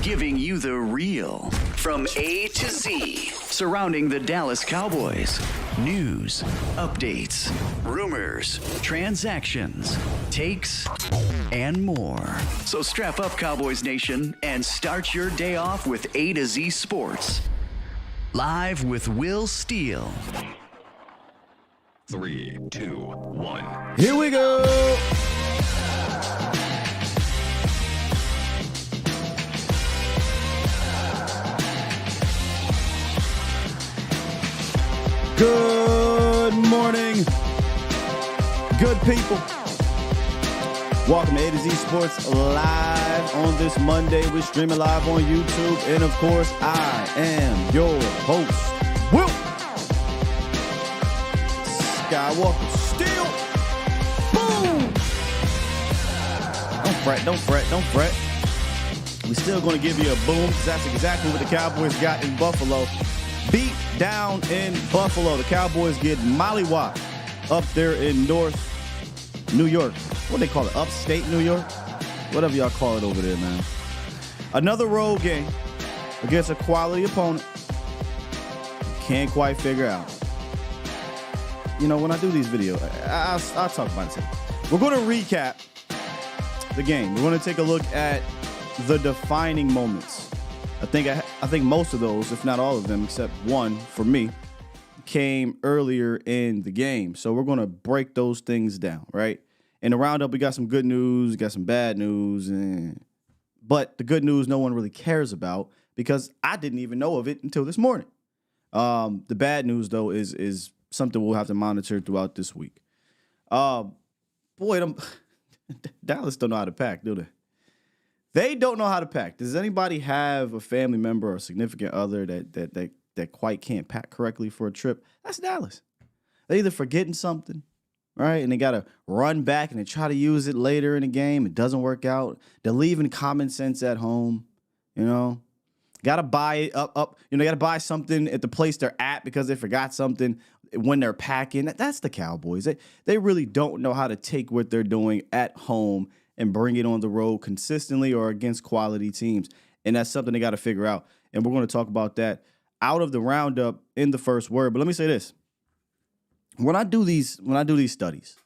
giving you the real from A to Z surrounding the Dallas Cowboys. News, updates, rumors, transactions, takes, and more. So strap up, Cowboys Nation, and start your day off with A to Z Sports. Live with Will Steele. 3, 2, 1. Here we go. Good morning, good people. Welcome to A to Z Sports Live on this Monday. We're streaming live on YouTube. And of course, I am your host, Will Skywalker. Steele. Boom. Don't fret. We're still going to give you a boom because that's exactly what the Cowboys got in Buffalo. Beat down in Buffalo. The Cowboys get mollywopped up there in North New York. What do they call it? Upstate New York? Whatever y'all call it over there, man. Another road game against a quality opponent. Can't quite figure out. You know, when I do these videos, I'll talk about it. We're going to recap the game. We're going to take a look at the defining moments. I think most of those, if not all of them, except one for me, came earlier in the game. So we're going to break those things down, right? In the roundup, we got some good news, we got some bad news, but the good news no one really cares about because I didn't even know of it until this morning. The bad news, though, is something we'll have to monitor throughout this week. Dallas don't know how to pack, do they? They don't know how to pack. Does anybody have a family member or significant other that quite can't pack correctly for a trip? That's Dallas. They're either forgetting something, right? And they got to run back and they try to use it later in the game. It doesn't work out. They're leaving common sense at home, you know. Got to buy it up. You know, got to buy something at the place they're at because they forgot something when they're packing. That's the Cowboys. They really don't know how to take what they're doing at home and bring it on the road consistently or against quality teams. And that's something they got to figure out. And we're going to talk about that out of the roundup in the first word. But let me say this. When I do these studies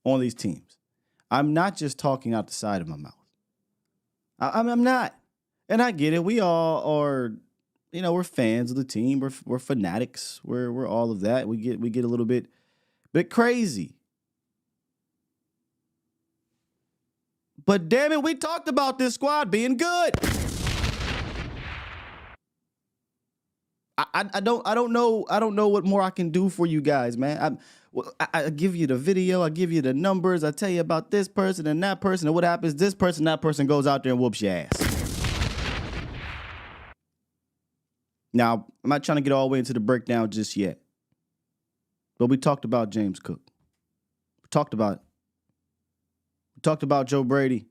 on these teams, I'm not just talking out the side of my mouth. I'm not. And I get it. We all are, you know, we're fans of the team. We're fanatics. We're all of that. We get a little bit crazy. But damn it, we talked about this squad being good. I don't know what more I can do for you guys, man. I give you the video, I give you the numbers, I tell you about this person and that person, and what happens? This person, that person goes out there and whoops your ass. Now, I'm not trying to get all the way into the breakdown just yet, but we talked about James Cook. We talked about it. Talked about Joe Brady.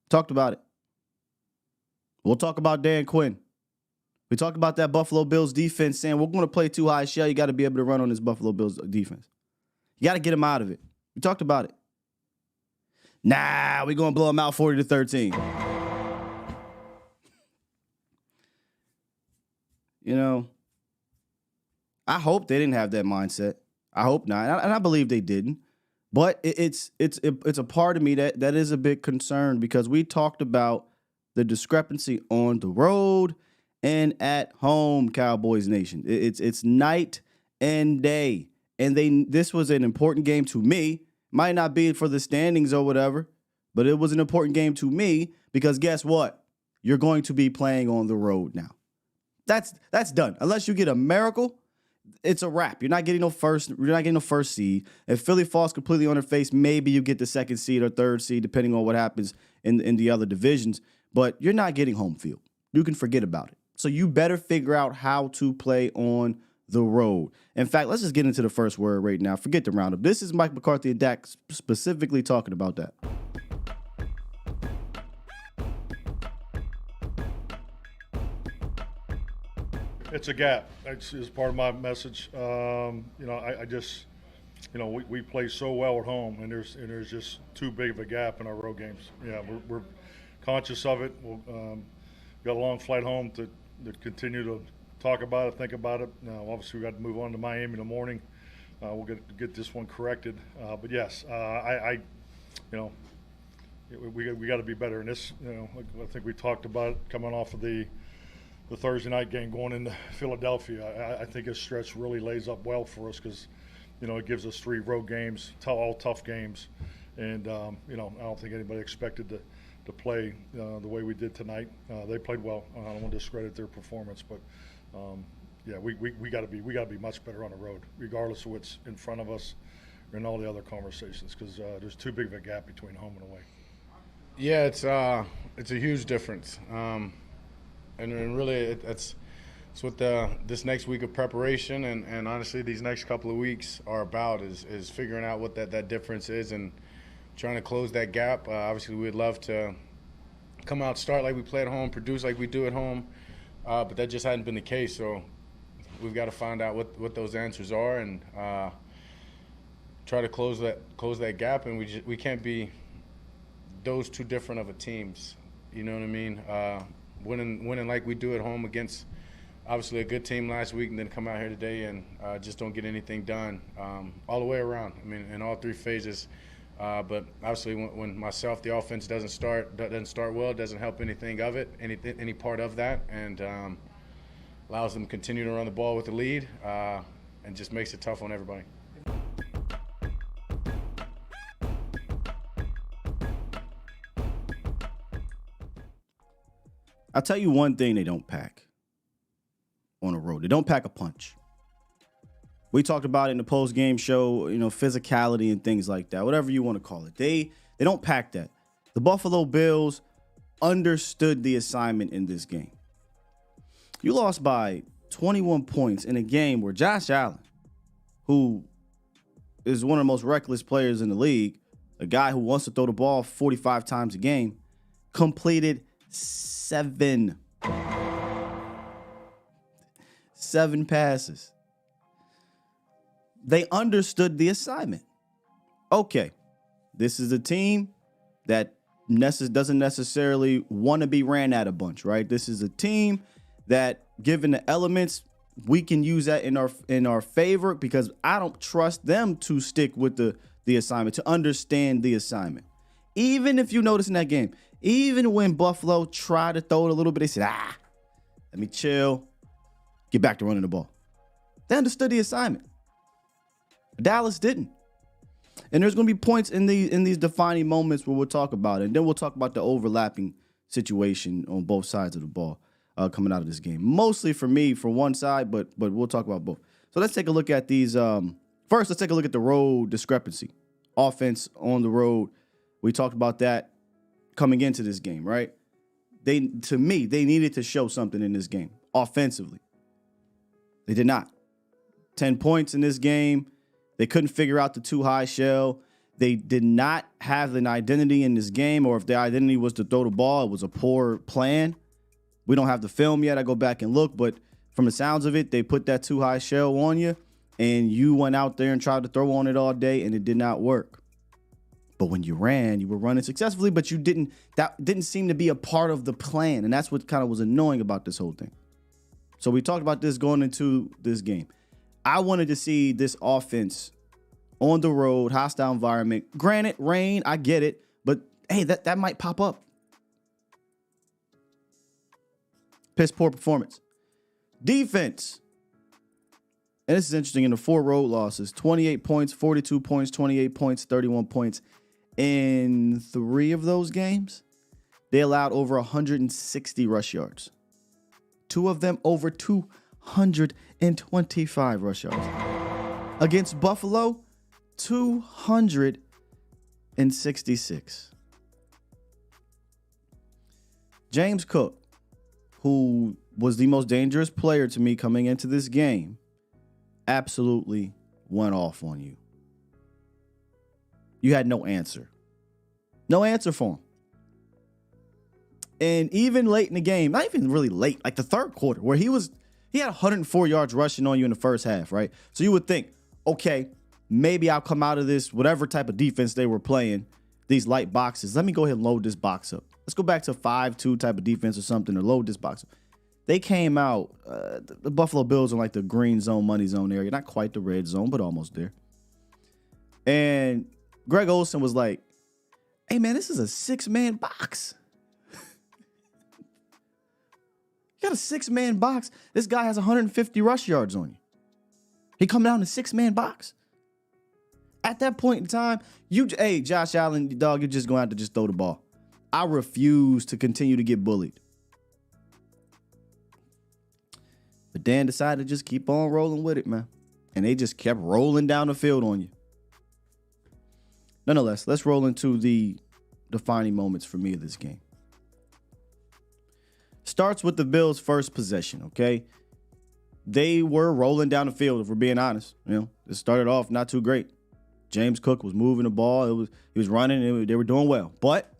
Talked about it. We'll talk about Dan Quinn. We talked about that Buffalo Bills defense saying we're going to play too high shell. You got to be able to run on this Buffalo Bills defense. You got to get them out of it. We talked about it. Nah, we're going to blow them out 40-13. You know, I hope they didn't have that mindset. I hope not. And I believe they didn't. But it's a part of me that is a bit concerned because we talked about the discrepancy on the road and at home, Cowboys Nation. It's night and day. And this was an important game to me. Might not be for the standings or whatever, but it was an important game to me because guess what? You're going to be playing on the road now. That's done. Unless you get a miracle, it's a wrap. You're not getting no first seed. If Philly falls completely on their face, maybe you get the second seed or third seed, depending on what happens in the other divisions. But you're not getting home field. You can forget about it. So you better figure out how to play on the road. In fact, let's just get into the first word right now. Forget the roundup. This is Mike McCarthy and Dak specifically talking about that. It's a gap. That's is part of my message. I just, we play so well at home, and there's just too big of a gap in our road games. Yeah, we're conscious of it. We'll got a long flight home to continue to talk about it, think about it. Now, obviously, we got to move on to Miami in the morning. We'll get this one corrected. But yes, we got to be better in this. I think we talked about it coming off of the Thursday night game going into Philadelphia. I think this stretch really lays up well for us because, it gives us 3 road games, all tough games, and I don't think anybody expected to play the way we did tonight. They played well. I don't want to discredit their performance, but we got to be much better on the road, regardless of what's in front of us and all the other conversations, because there's too big of a gap between home and away. Yeah, it's a huge difference, and really it's what this next week of preparation and honestly these next couple of weeks are about is figuring out what that difference is and trying to close that gap. Obviously, we'd love to come out, start like we play at home, produce like we do at home, but that just hadn't been the case. So we've got to find out what those answers are and try to close that gap. And we can't be those two different of a teams. You know what I mean? Winning like we do at home against obviously a good team last week, and then come out here today and just don't get anything done all the way around. I mean, in all 3 phases. But obviously, when myself, the offense doesn't start well, it doesn't help anything of it, any part of that, and allows them to continue to run the ball with the lead, and just makes it tough on everybody. I'll tell you one thing they don't pack on the road. They don't pack a punch. We talked about it in the post-game show, physicality and things like that, whatever you want to call it. They don't pack that. The Buffalo Bills understood the assignment in this game. You lost by 21 points in a game where Josh Allen, who is one of the most reckless players in the league, a guy who wants to throw the ball 45 times a game, completed 7 passes. They understood the assignment. Okay, this is a team that doesn't necessarily want to be ran at a bunch, right? This is a team that, given the elements, we can use that in our favor, because I don't trust them to stick with the assignment, to understand the assignment. Even if you notice in that game, even when Buffalo tried to throw it a little bit, they said, let me chill, get back to running the ball. They understood the assignment. Dallas didn't. And there's going to be points in these defining moments where we'll talk about it. And then we'll talk about the overlapping situation on both sides of the ball coming out of this game. Mostly for me, for one side, but we'll talk about both. So let's take a look at these. First, let's take a look at the road discrepancy. Offense on the road. We talked about that coming into this game, right? To me, they needed to show something in this game offensively. They did not. 10 points in this game. They couldn't figure out the too high shell. They did not have an identity in this game, or if their identity was to throw the ball, it was a poor plan. We don't have the film yet. I go back and look, but from the sounds of it, they put that too high shell on you, and you went out there and tried to throw on it all day, and it did not work. But when you were running successfully, but that didn't seem to be a part of the plan, and that's what kind of was annoying about this whole thing. So we talked about this going into this game. I wanted to see this offense on the road, hostile environment. Granted, rain, I get it, but hey, that might pop up. Piss poor performance. Defense. And this is interesting. In the 4 road losses, 28 points, 42 points, 28 points, 31 points. In 3 of those games, they allowed over 160 rush yards. 2 of them over 225 rush yards. Against Buffalo, 266. James Cook, who was the most dangerous player to me coming into this game, absolutely went off on you. You had no answer. No answer for him. And even late in the game, not even really late, like the third quarter, where he had 104 yards rushing on you in the first half, right? So you would think, okay, maybe I'll come out of this, whatever type of defense they were playing, these light boxes. Let me go ahead and load this box up. Let's go back to 5-2 type of defense or something, or low this box. They came out, the Buffalo Bills in like the green zone, money zone area. Not quite the red zone, but almost there. And Greg Olsen was like, hey, man, this is a 6-man box. You got a 6-man box. This guy has 150 rush yards on you. He come down in a 6-man box. At that point in time, hey, Josh Allen, dog, you're just going to have to just throw the ball. I refuse to continue to get bullied. But Dan decided to just keep on rolling with it, man. And they just kept rolling down the field on you. Nonetheless, let's roll into the defining moments for me of this game. Starts with the Bills' first possession, okay? They were rolling down the field, if we're being honest. You know, it started off not too great. James Cook was moving the ball. He was running. They were doing well. But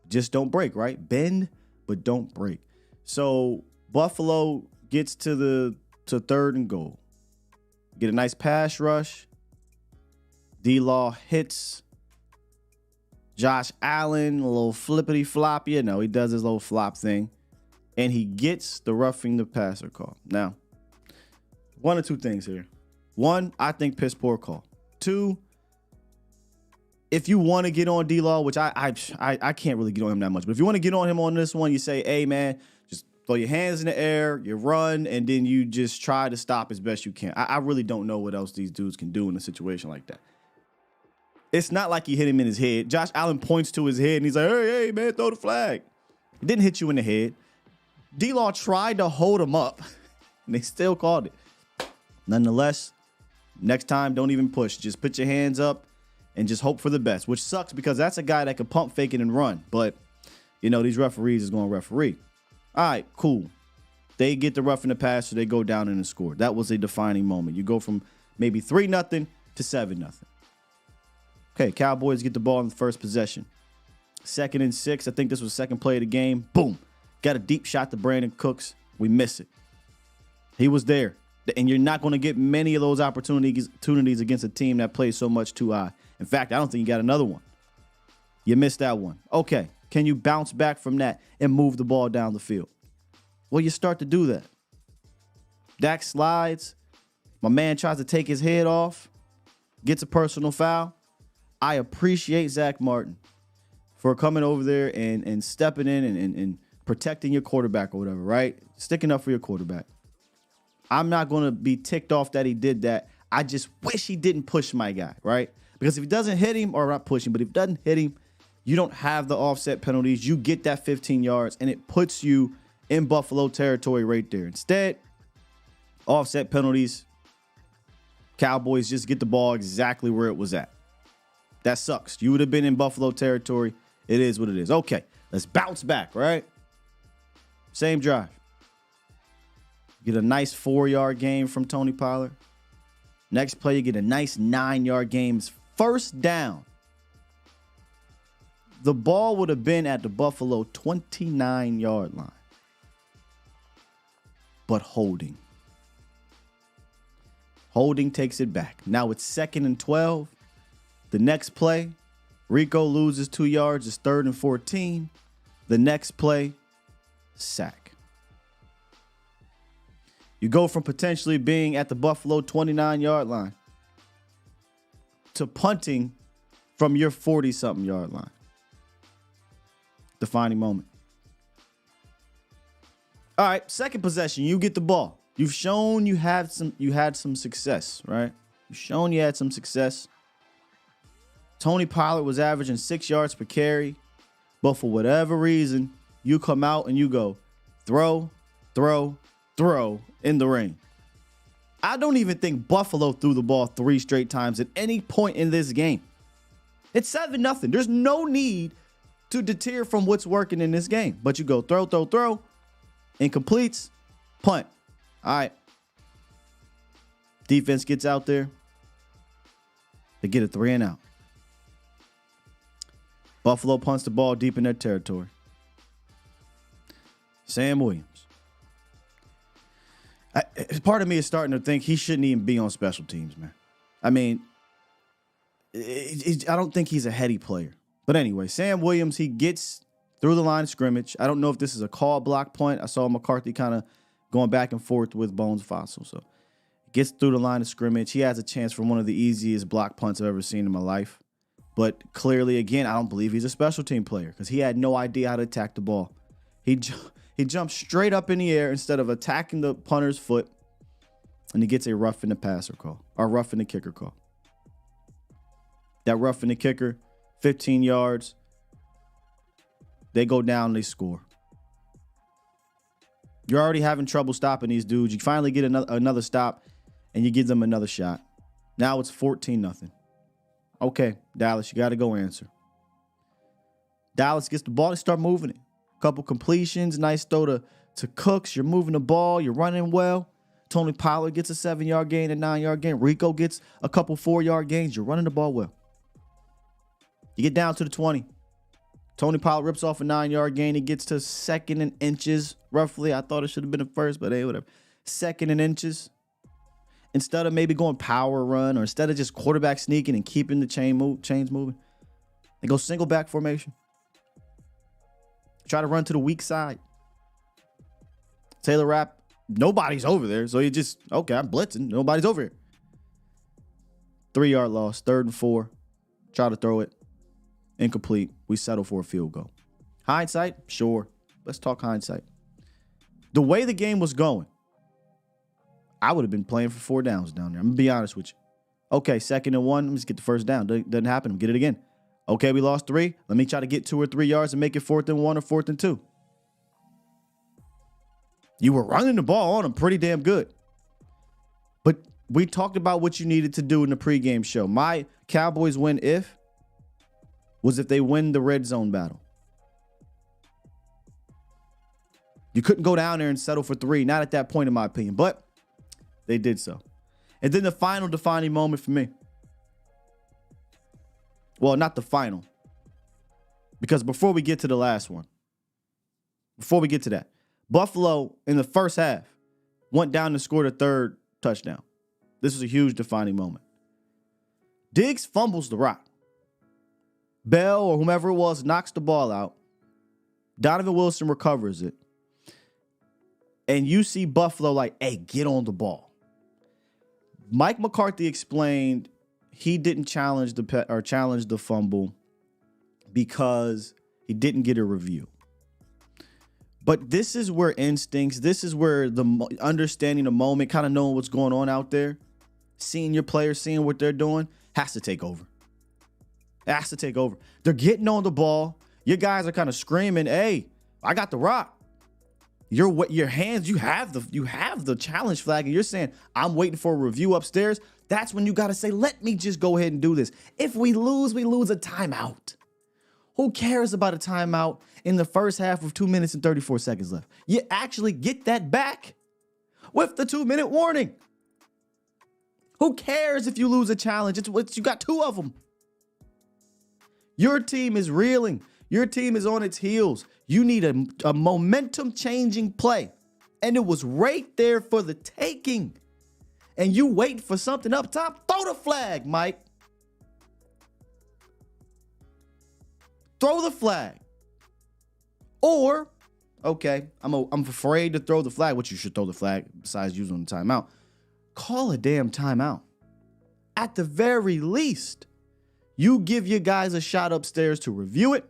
just don't break, right? Bend, but don't break. So Buffalo gets to third and goal. Get a nice pass rush. D-Law hits Josh Allen, a little flippity flop. You know, he does his little flop thing. And he gets the roughing the passer call. Now, one or two things here. One, I think piss poor call. Two, if you want to get on D-Law, which I can't really get on him that much, but if you want to get on him on this one, you say, hey, man, just throw your hands in the air, you run, and then you just try to stop as best you can. I really don't know what else these dudes can do in a situation like that. It's not like he hit him in his head. Josh Allen points to his head, and he's like, hey, man, throw the flag. It didn't hit you in the head. D-Law tried to hold him up, and they still called it. Nonetheless, next time, don't even push. Just put your hands up and just hope for the best, which sucks because that's a guy that could pump fake it and run. But, you know, these referees is going to referee. All right, cool. They get the roughing the passer. They go down and score. That was a defining moment. You go from maybe 3-0 to 7-0. Okay, Cowboys get the ball in the first possession. 2nd and 6. I think this was the second play of the game. Boom. Got a deep shot to Brandon Cooks. We miss it. He was there. And you're not going to get many of those opportunities against a team that plays so much too high. In fact, I don't think you got another one. You missed that one. Okay, can you bounce back from that and move the ball down the field? Well, you start to do that. Dak slides. My man tries to take his head off. Gets a personal foul. I appreciate Zach Martin for coming over there and stepping in and protecting your quarterback or whatever, right? Sticking up for your quarterback. I'm not going to be ticked off that he did that. I just wish he didn't push my guy, right? Because if he doesn't hit him, or not pushing, but if he doesn't hit him, you don't have the offset penalties. You get that 15 yards, and it puts you in Buffalo territory right there. Instead, offset penalties, Cowboys just get the ball exactly where it was at. That sucks. You would have been in Buffalo territory. It is what it is. Okay, let's bounce back, right? Same drive. Get a nice 4-yard gain from Tony Pollard. Next play, you get a nice 9-yard gain. First down. The ball would have been at the Buffalo 29-yard line. But holding. Holding takes it back. Now it's 2nd and 12. The next play, Rico loses 2 yards. It's 3rd and 14. The next play, sack. You go from potentially being at the Buffalo 29-yard line to punting from your 40-something yard line. Defining moment. All right, second possession, you get the ball. You've shown you had some success, right? You've shown you had some success. Tony Pollard was averaging 6 yards per carry, but for whatever reason, you come out and you go throw in the rain. I don't even think Buffalo threw the ball 3 straight times at any point in this game. It's 7-0. There's no need to deter from what's working in this game. But you go throw, incompletes, punt. All right. Defense gets out there. They get a 3 and out. Buffalo punts the ball deep in their territory. Sam Williams. Part of me is starting to think he shouldn't even be on special teams, man. I mean, I don't think he's a heady player. But anyway, Sam Williams, he gets through the line of scrimmage. I don't know if this is a call block punt. I saw McCarthy kind of going back and forth with Bones Fossil. So gets through the line of scrimmage. He has a chance for one of the easiest block punts I've ever seen in my life. But clearly, again, I don't believe he's a special team player because he had no idea how to attack the ball. He jumped straight up in the air instead of attacking the punter's foot, and he gets a roughing the passer call or roughing the kicker call. That roughing the kicker, 15 yards. They go down, they score. You're already having trouble stopping these dudes. You finally get another stop, and you give them another shot. Now it's 14-0. Okay, Dallas, you got to go answer. Dallas gets the ball, they start moving it. Couple completions, nice throw to Cooks. You're moving the ball, you're running well. Tony Pollard gets a 7-yard gain, a 9-yard gain. Rico gets a couple 4-yard gains. You're running the ball well. You get down to the 20. Tony Pollard rips off a 9-yard gain. He gets to 2nd and inches, roughly. I thought it should have been a first, but hey, whatever. 2nd and inches. Instead of maybe going power run or instead of just quarterback sneaking and keeping the chains moving, they go single back formation. Try to run to the weak side. Taylor Rapp, nobody's over there. So you just, okay, I'm blitzing. Nobody's over here. 3-yard loss, 3rd and 4. Try to throw it. Incomplete. We settle for a field goal. Hindsight? Sure. Let's talk hindsight. The way the game was going, I would have been playing for 4 downs down there. I'm going to be honest with you. Okay, 2nd and 1. Let's get the first down. Doesn't happen. Get it again. Okay, we lost 3. Let me try to get 2 or 3 yards and make it 4th and 1 or 4th and 2. You were running the ball on them pretty damn good. But we talked about what you needed to do in the pregame show. My Cowboys win if they win the red zone battle. You couldn't go down there and settle for 3. Not at that point, in my opinion. But they did so. And then the final defining moment for me. Well, not the final. Because before we get to the last one, before we get to that, Buffalo in the first half went down and scored a 3rd touchdown. This was a huge defining moment. Diggs fumbles the rock. Bell or whomever it was knocks the ball out. Donovan Wilson recovers it. And you see Buffalo like, hey, get on the ball. Mike McCarthy explained he didn't challenge the fumble because he didn't get a review. But this is where instincts, this is where the understanding the moment, kind of knowing what's going on out there, seeing your players, seeing what they're doing, has to take over. It has to take over. They're getting on the ball. Your guys are kind of screaming, hey, I got the rock. Your hands, you have the challenge flag, and you're saying, I'm waiting for a review upstairs. That's when you got to say, let me just go ahead and do this. If we lose a timeout. Who cares about a timeout in the first half with 2 minutes and 34 seconds left? You actually get that back with the 2-minute warning. Who cares if you lose a challenge? You got 2 of them. Your team is reeling. Your team is on its heels. You need a momentum-changing play. And it was right there for the taking. And you wait for something up top, throw the flag, Mike. Throw the flag. Or, okay, I'm afraid to throw the flag, which you should throw the flag besides using the timeout. Call a damn timeout. At the very least, you give your guys a shot upstairs to review it.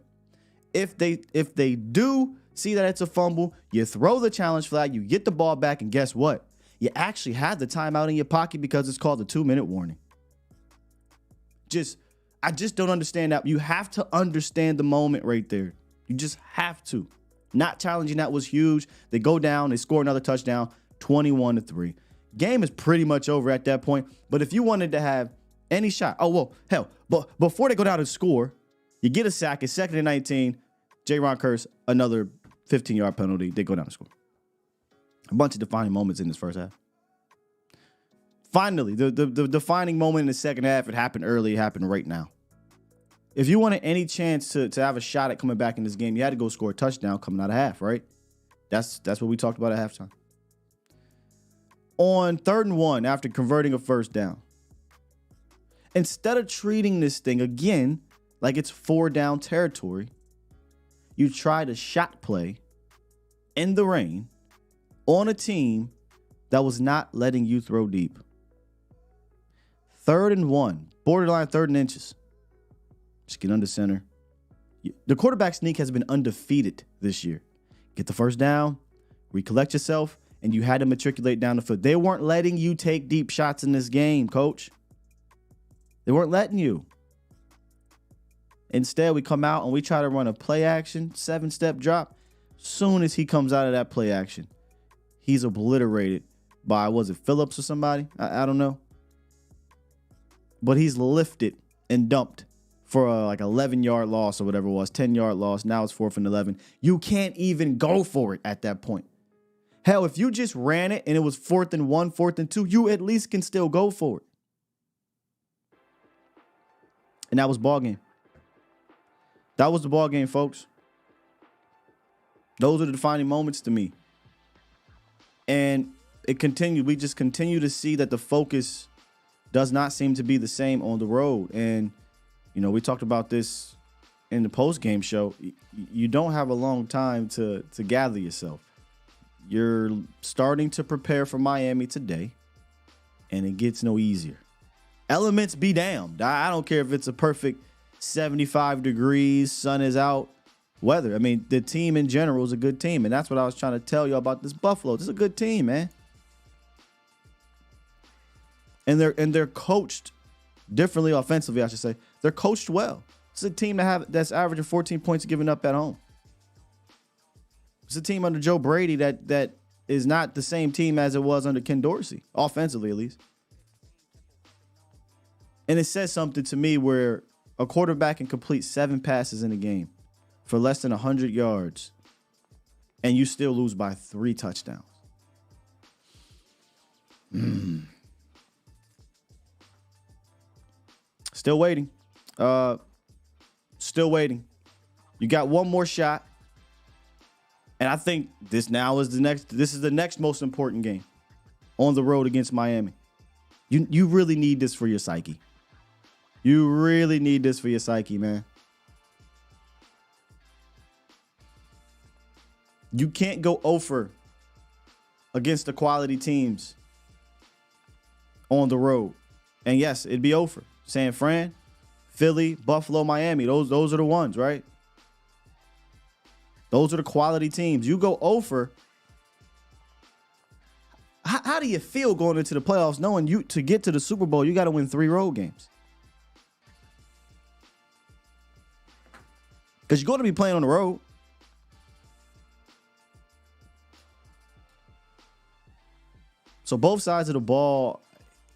If they do see that it's a fumble, you throw the challenge flag, you get the ball back, and guess what? You actually have the timeout in your pocket because it's called a 2-minute warning. I just don't understand that. You have to understand the moment right there. You just have to. Not challenging that was huge. They go down, they score another touchdown, 21-3. Game is pretty much over at that point. But if you wanted to have any shot, but before they go down and score, you get a sack, it's 2nd and 19. J-Ron Curse, another 15-yard penalty. They go down and score. A bunch of defining moments in this first half. Finally, the defining moment in the second half, it happened early, it happened right now. If you wanted any chance to have a shot at coming back in this game, you had to go score a touchdown coming out of half, right? That's what we talked about at halftime. On 3rd and 1, after converting a first down, instead of treating this thing again like it's 4-down territory, you tried a shot play in the rain on a team that was not letting you throw deep. 3rd and 1, borderline 3rd and inches. Just get under center. The quarterback sneak has been undefeated this year. Get the first down, recollect yourself, and you had to matriculate down the field. They weren't letting you take deep shots in this game, coach. They weren't letting you. Instead, we come out and we try to run a play action, 7-step drop. Soon as he comes out of that play action, he's obliterated by, was it Phillips or somebody? I don't know. But he's lifted and dumped for a 11-yard loss or whatever it was, 10-yard loss. Now it's 4th and 11. You can't even go for it at that point. Hell, if you just ran it and it was 4th and 1, 4th and 2, you at least can still go for it. And that was ball game. That was the ball game, folks. Those are the defining moments to me. And it continued. We just continue to see that the focus does not seem to be the same on the road. And, you know, we talked about this in the post-game show. You don't have a long time to gather yourself. You're starting to prepare for Miami today, and it gets no easier. Elements be damned. I don't care if it's a perfect 75 degrees, sun is out, weather. I mean, the team in general is a good team, and that's what I was trying to tell you about this Buffalo. This is a good team, man. And they're coached differently offensively, I should say. They're coached well. It's a team that's averaging 14 points given up at home. It's a team under Joe Brady that is not the same team as it was under Ken Dorsey, offensively at least. And it says something to me where a quarterback can complete 7 passes in a game for less than 100 yards, and you still lose by 3 touchdowns. Still waiting. Still waiting. You got one more shot. And I think this is the next most important game on the road against Miami. You really need this for your psyche. You really need this for your psyche, man. You can't go over against the quality teams on the road. And yes, it'd be over. San Fran, Philly, Buffalo, Miami. Those are the ones, right? Those are the quality teams. You go over. How do you feel going into the playoffs knowing you to get to the Super Bowl, you got to win 3 road games? Because you're going to be playing on the road. So both sides of the ball,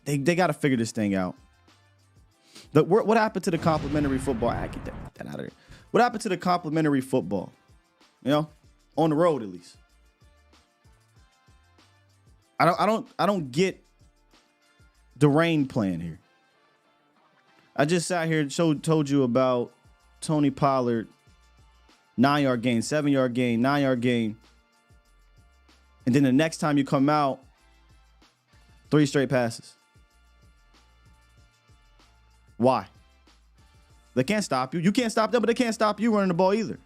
they got to figure this thing out. What happened to the complimentary football? I get that out of there. What happened to the complimentary football? You know, on the road at least. I don't get the rain plan here. I just sat here and told you about Tony Pollard, 9-yard gain, 7-yard gain, 9-yard gain. And then the next time you come out, 3 straight passes. Why? They can't stop you. You can't stop them, but they can't stop you running the ball either.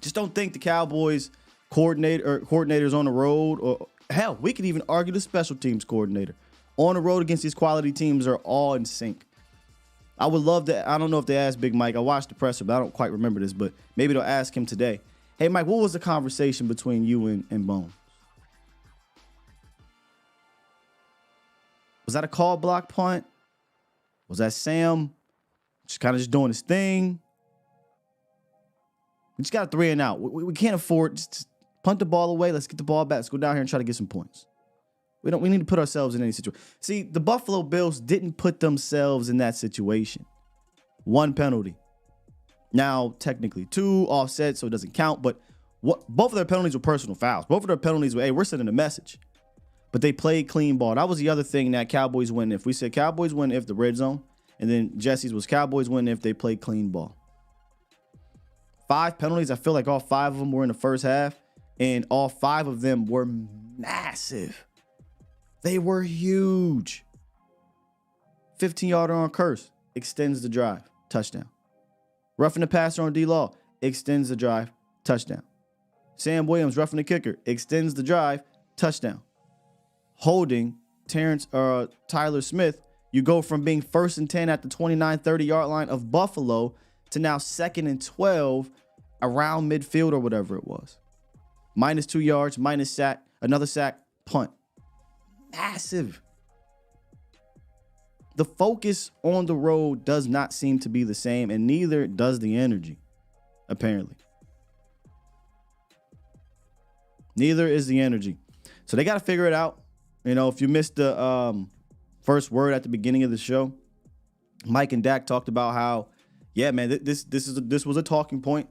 Just don't think the Cowboys coordinators on the road, or hell, we could even argue the special teams coordinator on the road against these quality teams are all in sync. I would love to. I don't know if they asked Big Mike. I watched the presser, but I don't quite remember this. But maybe they'll ask him today. Hey, Mike, what was the conversation between you and Bones? Was that a call block punt? Was that Sam just kind of just doing his thing? We just got a 3 and out. We can't afford just punt the ball away. Let's get the ball back. Let's go down here and try to get some points. We need to put ourselves in any situation. See, the Buffalo Bills didn't put themselves in that situation. 1 penalty. Now, technically 2 offset, so it doesn't count. But both of their penalties were personal fouls. Both of their penalties were, hey, we're sending a message. But they played clean ball. That was the other thing that Cowboys win if. We said Cowboys win if the red zone. And then Jesse's was Cowboys win if they played clean ball. 5 penalties. I feel like all 5 of them were in the first half. And all 5 of them were massive. They were huge. 15-yarder on Curse extends the drive. Touchdown. Roughing the passer on D-Law, extends the drive, touchdown. Sam Williams roughing the kicker, extends the drive, touchdown. Holding Tyler Smith, you go from being 1st and 10 at the 29, 30-yard line of Buffalo to now 2nd and 12 around midfield or whatever it was. -2 yards, minus sack, another sack, punt. Massive. The focus on the road does not seem to be the same, and neither does the energy, apparently. Neither is the energy. So they got to figure it out. You know, if you missed the first word at the beginning of the show, Mike and Dak talked about how, yeah, man, this was a talking point,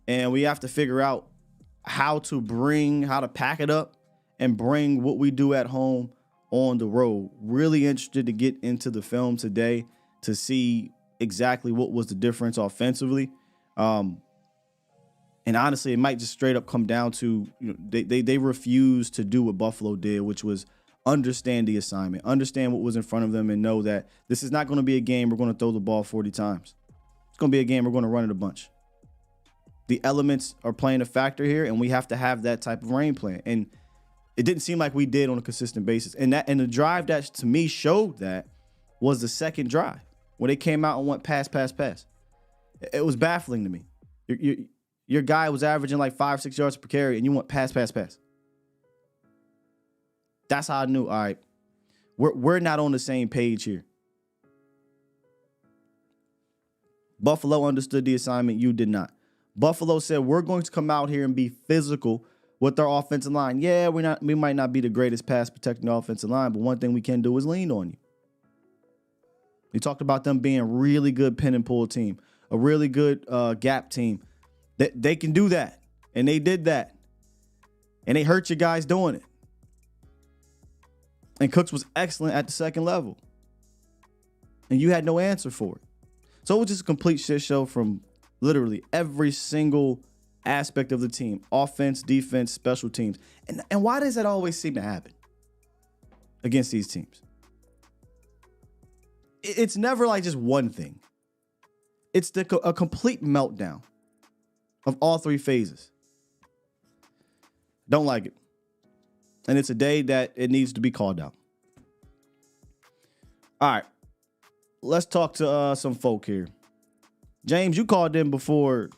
and we have to figure out how to pack it up and bring what we do at home on the road. Really interested to get into the film today to see exactly what was the difference offensively. And honestly, it might just straight up come down to, you know, they refused to do what Buffalo did, which was understand the assignment, understand what was in front of them, and know that this is not going to be a game we're going to throw the ball 40 times. It's going to be a game we're going to run it a bunch. The elements are playing a factor here, and we have to have that type of game plan. And it didn't seem like we did on a consistent basis. And the drive that to me showed that was the second drive when they came out and went pass. It was baffling to me. Your guy was averaging like 5-6 yards per carry, and you went pass. That's how I knew, all right, we're not on the same page here. Buffalo understood the assignment. You did not. Buffalo said, we're going to come out here and be physical with our offensive line. Yeah, we might not be the greatest pass protecting offensive line, but one thing we can do is lean on you. They talked about them being a really good pin and pull team, a really good gap team. They can do that, and they did that, and they hurt you guys doing it. And Cooks was excellent at the second level, and you had no answer for it. So it was just a complete shit show from literally every single aspect of the team: offense, defense, special teams. And why does that always seem to happen against these teams? It's never like just one thing. It's a complete meltdown of all three phases. Don't like it. And it's a day that it needs to be called out. All right. Let's talk to some folk here. James, you called in before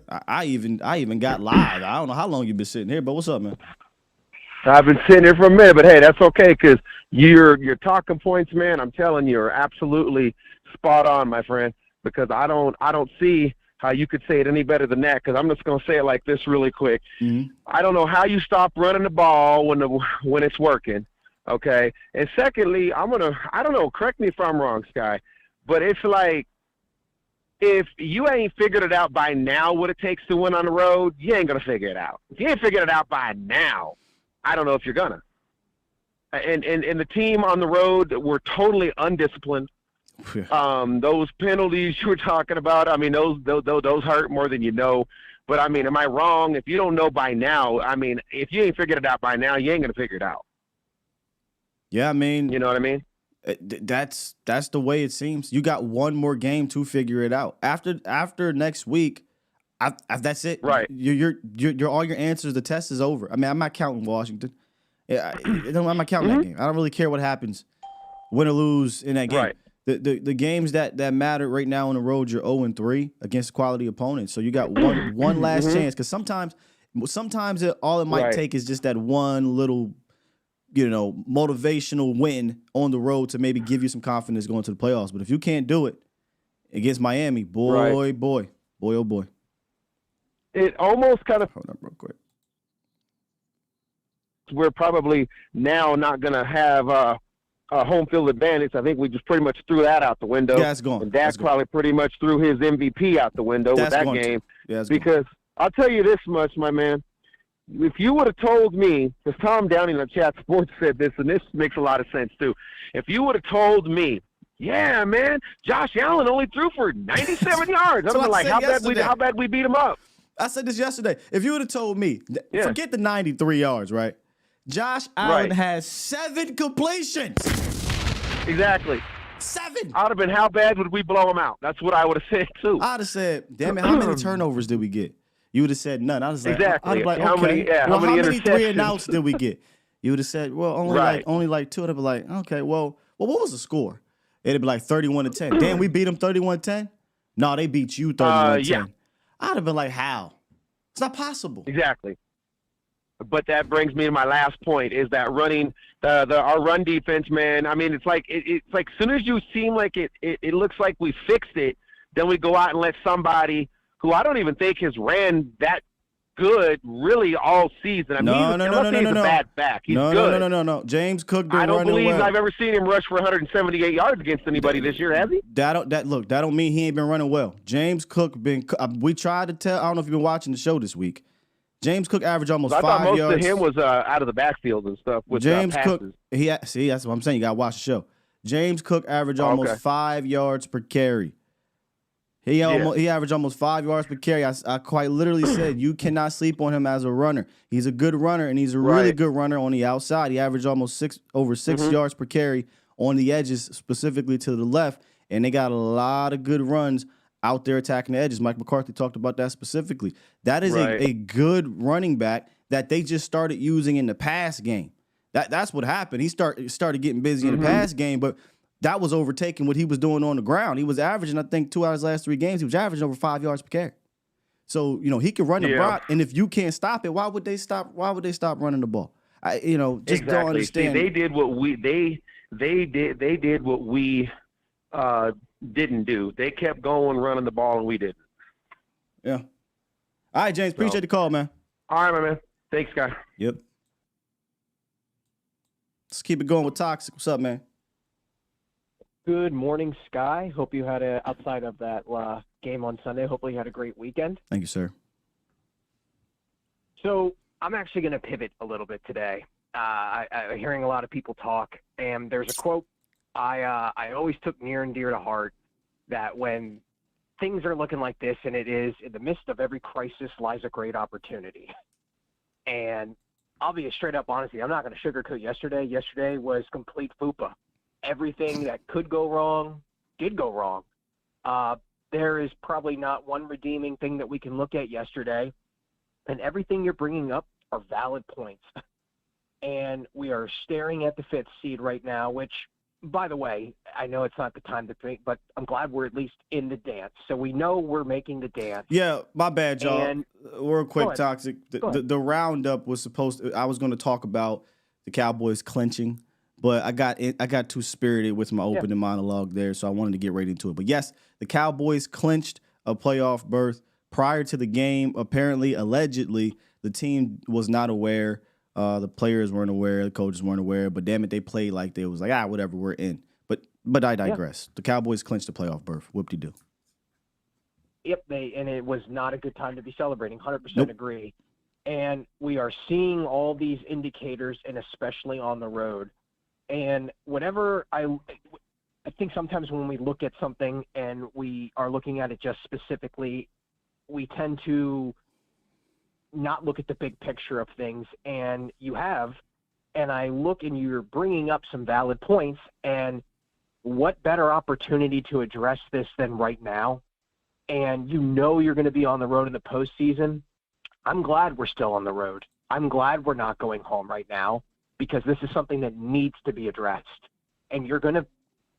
I even got live. I don't know how long you've been sitting here, but what's up, man? I've been sitting here for a minute, but hey, that's okay, because your talking points, man, I'm telling you, are absolutely spot on, my friend, because I don't see how you could say it any better than that, because I'm just going to say it like this really quick. Mm-hmm. I don't know how you stop running the ball when it's working, okay? And secondly, I don't know, correct me if I'm wrong, Sky, but it's like, if you ain't figured it out by now what it takes to win on the road, you ain't going to figure it out. If you ain't figured it out by now, I don't know if you're going to. And the team on the road were totally undisciplined. Those penalties you were talking about, I mean, those hurt more than you know. But, I mean, am I wrong? If you don't know by now, I mean, if you ain't figured it out by now, you ain't going to figure it out. Yeah, I mean. You know what I mean? That's the way it seems. You got one more game to figure it out. After next week, that's it. Right. You're all your answers. The test is over. I mean, I'm not counting Washington. I'm not counting that game. I don't really care what happens, win or lose in that game. Right. The games that matter right now on the road, you're 0-3 against quality opponents. So you got one last chance, because sometimes all it might take is just that one little, motivational win on the road to maybe give you some confidence going to the playoffs. But if you can't do it against Miami, boy, oh boy. It almost kind of. Hold up real quick. We're probably now not going to have a home field advantage. I think we just pretty much threw that out the window. Yeah, it's gone. And Dak probably pretty much threw his MVP out the window with that game. Yeah, because I'll tell you this much, my man. If you would have told me, because Tom Downing on Chat Sports said this, and this makes a lot of sense too. If you would have told me, yeah, man, Josh Allen only threw for 97 yards. I'm like, how bad we beat him up? I said this yesterday. If you would have told me, forget the 93 yards, right? Josh Allen has 7 completions. Exactly. 7. I'd have been, how bad would we blow them out? That's what I would have said too. I'd have said, damn it, how many turnovers did we get? You would have said none. I was like, Exactly. I'd be like, How okay. many- yeah, well, how how many many 3 and interceptions? outs did we get? You would have said, well, only like 2. I'd be like, okay, well, what was the score? It'd be like 31-10. Damn, we beat them 31-10? No, they beat you 31-10. Yeah. I'd have been like, how? It's not possible. Exactly. But that brings me to my last point: is that running our run defense, man. I mean, it's like it's like as soon as you seem like it looks like we fixed it, then we go out and let somebody who I don't even think has ran that good really all season. I mean, he's a bad back. He's good. No. James Cook been I don't running believe well. I've ever seen him rush for 178 yards against anybody this year, has he? That don't mean he ain't been running well. James Cook we tried to tell. I don't know if you've been watching the show this week. James Cook averaged almost 5 yards. I thought most of him was out of the backfield and stuff with James passes. Cook. See, that's what I'm saying. You got to watch the show. James Cook averaged almost 5 yards per carry. He averaged almost 5 yards per carry. I quite literally said you cannot sleep on him as a runner. He's a good runner, and he's a really good runner on the outside. He averaged almost 6 yards per carry on the edges, specifically to the left, and they got a lot of good runs out there attacking the edges. Mike McCarthy talked about that specifically. That is a good running back that they just started using in the pass game. That's what happened. He started getting busy in the pass game, but that was overtaking what he was doing on the ground. He was averaging, I think, 2 out of his last 3 games, he was averaging over 5 yards per carry. So, he can run the block, and if you can't stop it, why would they stop running the ball? Just don't understand. See, they did what we didn't do. They kept going running the ball, and we didn't. Yeah. All right, James, appreciate the call, man. All right, my man. Thanks, guy. Yep. Let's keep it going with Toxic. What's up, man? Good morning, Sky. Hope you had outside of that game on Sunday, hopefully you had a great weekend. Thank you, sir. So I'm actually going to pivot a little bit today. I'm hearing a lot of people talk, and there's a quote I always took near and dear to heart, that when things are looking like this, and it is, in the midst of every crisis lies a great opportunity. And I'll be straight up honest with you, I'm not going to sugarcoat yesterday. Yesterday was complete fupa. Everything that could go wrong did go wrong. There is probably not one redeeming thing that we can look at yesterday, and everything you're bringing up are valid points. And we are staring at the 5th seed right now, which, by the way, I know it's not the time to think, but I'm glad we're at least in the dance. So we know we're making the dance. Yeah, my bad, y'all. And real quick, Toxic. The roundup was I was going to talk about the Cowboys clinching, but I got too spirited with my opening monologue there, so I wanted to get right into it. But yes, the Cowboys clinched a playoff berth prior to the game. Apparently, allegedly, the team was not aware. The players weren't aware. The coaches weren't aware. But damn it, they played like they was like, whatever, we're in. But I digress. The Cowboys clinched the playoff berth. Whoop-de-doo. Yep, and it was not a good time to be celebrating. 100% agree. And we are seeing all these indicators, and especially on the road. And whatever I think sometimes when we look at something and we are looking at it just specifically, we tend to not look at the big picture of things. And I look and you're bringing up some valid points, and what better opportunity to address this than right now? And you're going to be on the road in the postseason. I'm glad we're still on the road. I'm glad we're not going home right now, because this is something that needs to be addressed. And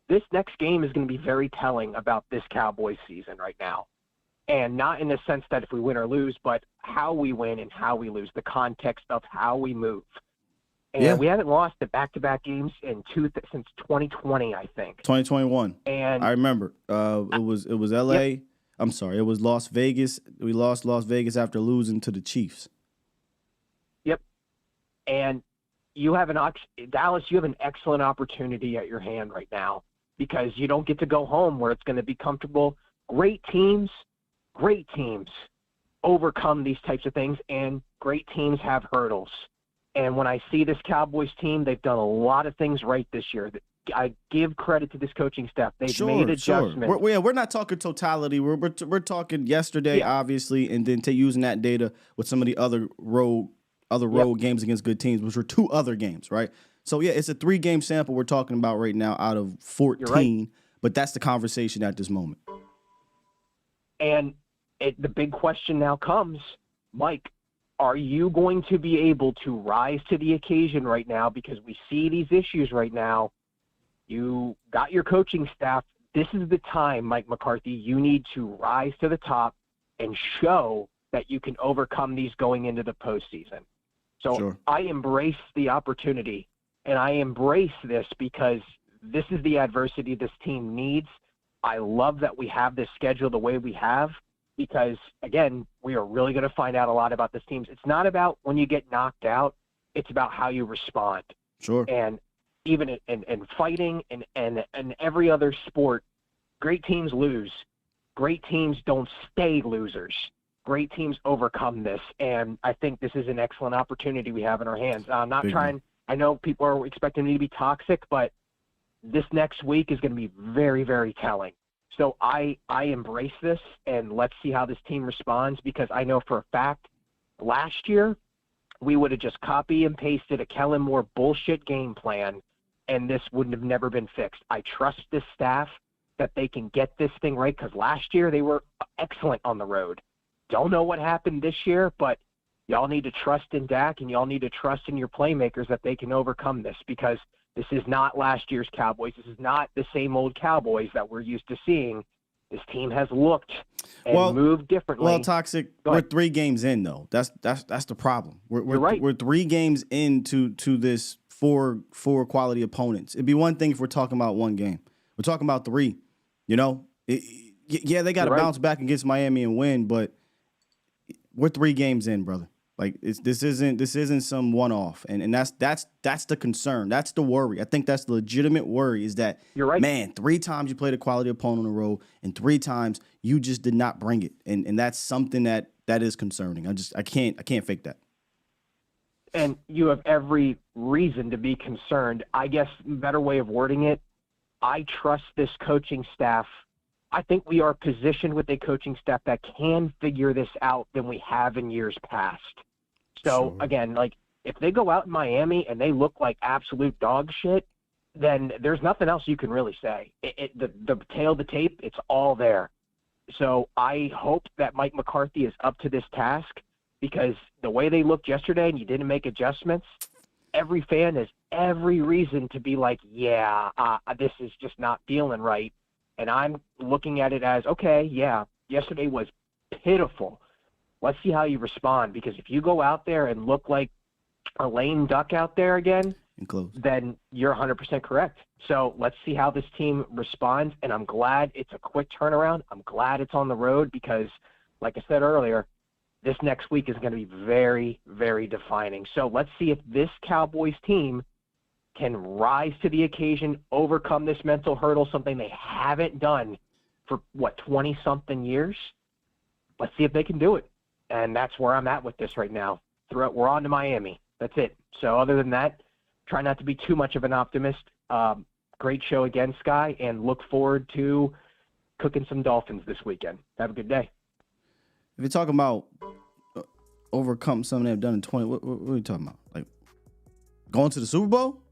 this next game is going to be very telling about this Cowboys season right now. And not in the sense that if we win or lose, but how we win and how we lose, the context of how we move. And we haven't lost the back-to-back games since 2020, I think. 2021. And I remember. It was LA. Yep. I'm sorry. It was Las Vegas. We lost Las Vegas after losing to the Chiefs. Yep. And Dallas, you have an excellent opportunity at your hand right now, because you don't get to go home where it's going to be comfortable. Great teams overcome these types of things, and great teams have hurdles. And when I see this Cowboys team, they've done a lot of things right this year. I give credit to this coaching staff. They've made adjustments. We're not talking totality. We're talking yesterday, obviously, and then using that data with some of the other road games against good teams, which were 2 other games, right? So, yeah, it's a 3-game sample we're talking about right now out of 14, but that's the conversation at this moment. And the big question now comes, Mike, are you going to be able to rise to the occasion right now? Because we see these issues right now. You got your coaching staff. This is the time, Mike McCarthy, you need to rise to the top and show that you can overcome these going into the postseason. So Sure. I embrace the opportunity, and I embrace this because this is the adversity this team needs. I love that we have this schedule the way we have because, again, we are really going to find out a lot about this team. It's not about when you get knocked out. It's about how you respond. Sure. And even in fighting and every other sport, great teams lose. Great teams don't stay losers. Great teams overcome this. And I think this is an excellent opportunity we have in our hands. I'm not trying – I know people are expecting me to be toxic, but this next week is going to be very, very telling. So I embrace this, and let's see how this team responds because I know for a fact last year we would have just copy and pasted a Kellen Moore bullshit game plan, and this wouldn't have never been fixed. I trust this staff that they can get this thing right because last year they were excellent on the road. Don't know what happened this year, but y'all need to trust in Dak and y'all need to trust in your playmakers that they can overcome this because this is not last year's Cowboys. This is not the same old Cowboys that we're used to seeing. This team has looked and moved differently. Well, Toxic, we're 3 games in, though. That's the problem. We're right. We're 3 games into this four quality opponents. It'd be one thing if we're talking about 1 game. We're talking about 3. You know, yeah, they got to bounce back against Miami and win, but we're 3 games in, brother. Like this isn't some one-off, and that's the concern. That's the worry. I think that's the legitimate worry is that, you're right. Man, 3 times you played a quality opponent on the road, and 3 times you just did not bring it, and that's something that is concerning. I can't fake that. And you have every reason to be concerned. I guess a better way of wording it, I trust this coaching staff. I think we are positioned with a coaching staff that can figure this out than we have in years past. So, Sure. Again, like if they go out in Miami and they look like absolute dog shit, then there's nothing else you can really say. The tail of the tape, it's all there. So I hope that Mike McCarthy is up to this task because the way they looked yesterday and you didn't make adjustments, every fan has every reason to be like, this is just not feeling right. And I'm looking at it as, okay, yeah, yesterday was pitiful. Let's see how you respond because if you go out there and look like a lame duck out there again, then you're 100% correct. So let's see how this team responds, and I'm glad it's a quick turnaround. I'm glad it's on the road because, like I said earlier, this next week is going to be very, very defining. So let's see if this Cowboys team can rise to the occasion, overcome this mental hurdle, something they haven't done for, 20-something years. Let's see if they can do it. And that's where I'm at with this right now. We're on to Miami. That's it. So other than that, try not to be too much of an optimist. Great show again, Sky, and look forward to cooking some Dolphins this weekend. Have a good day. If you're talking about overcome something they've done in 20, what are you talking about? Like going to the Super Bowl?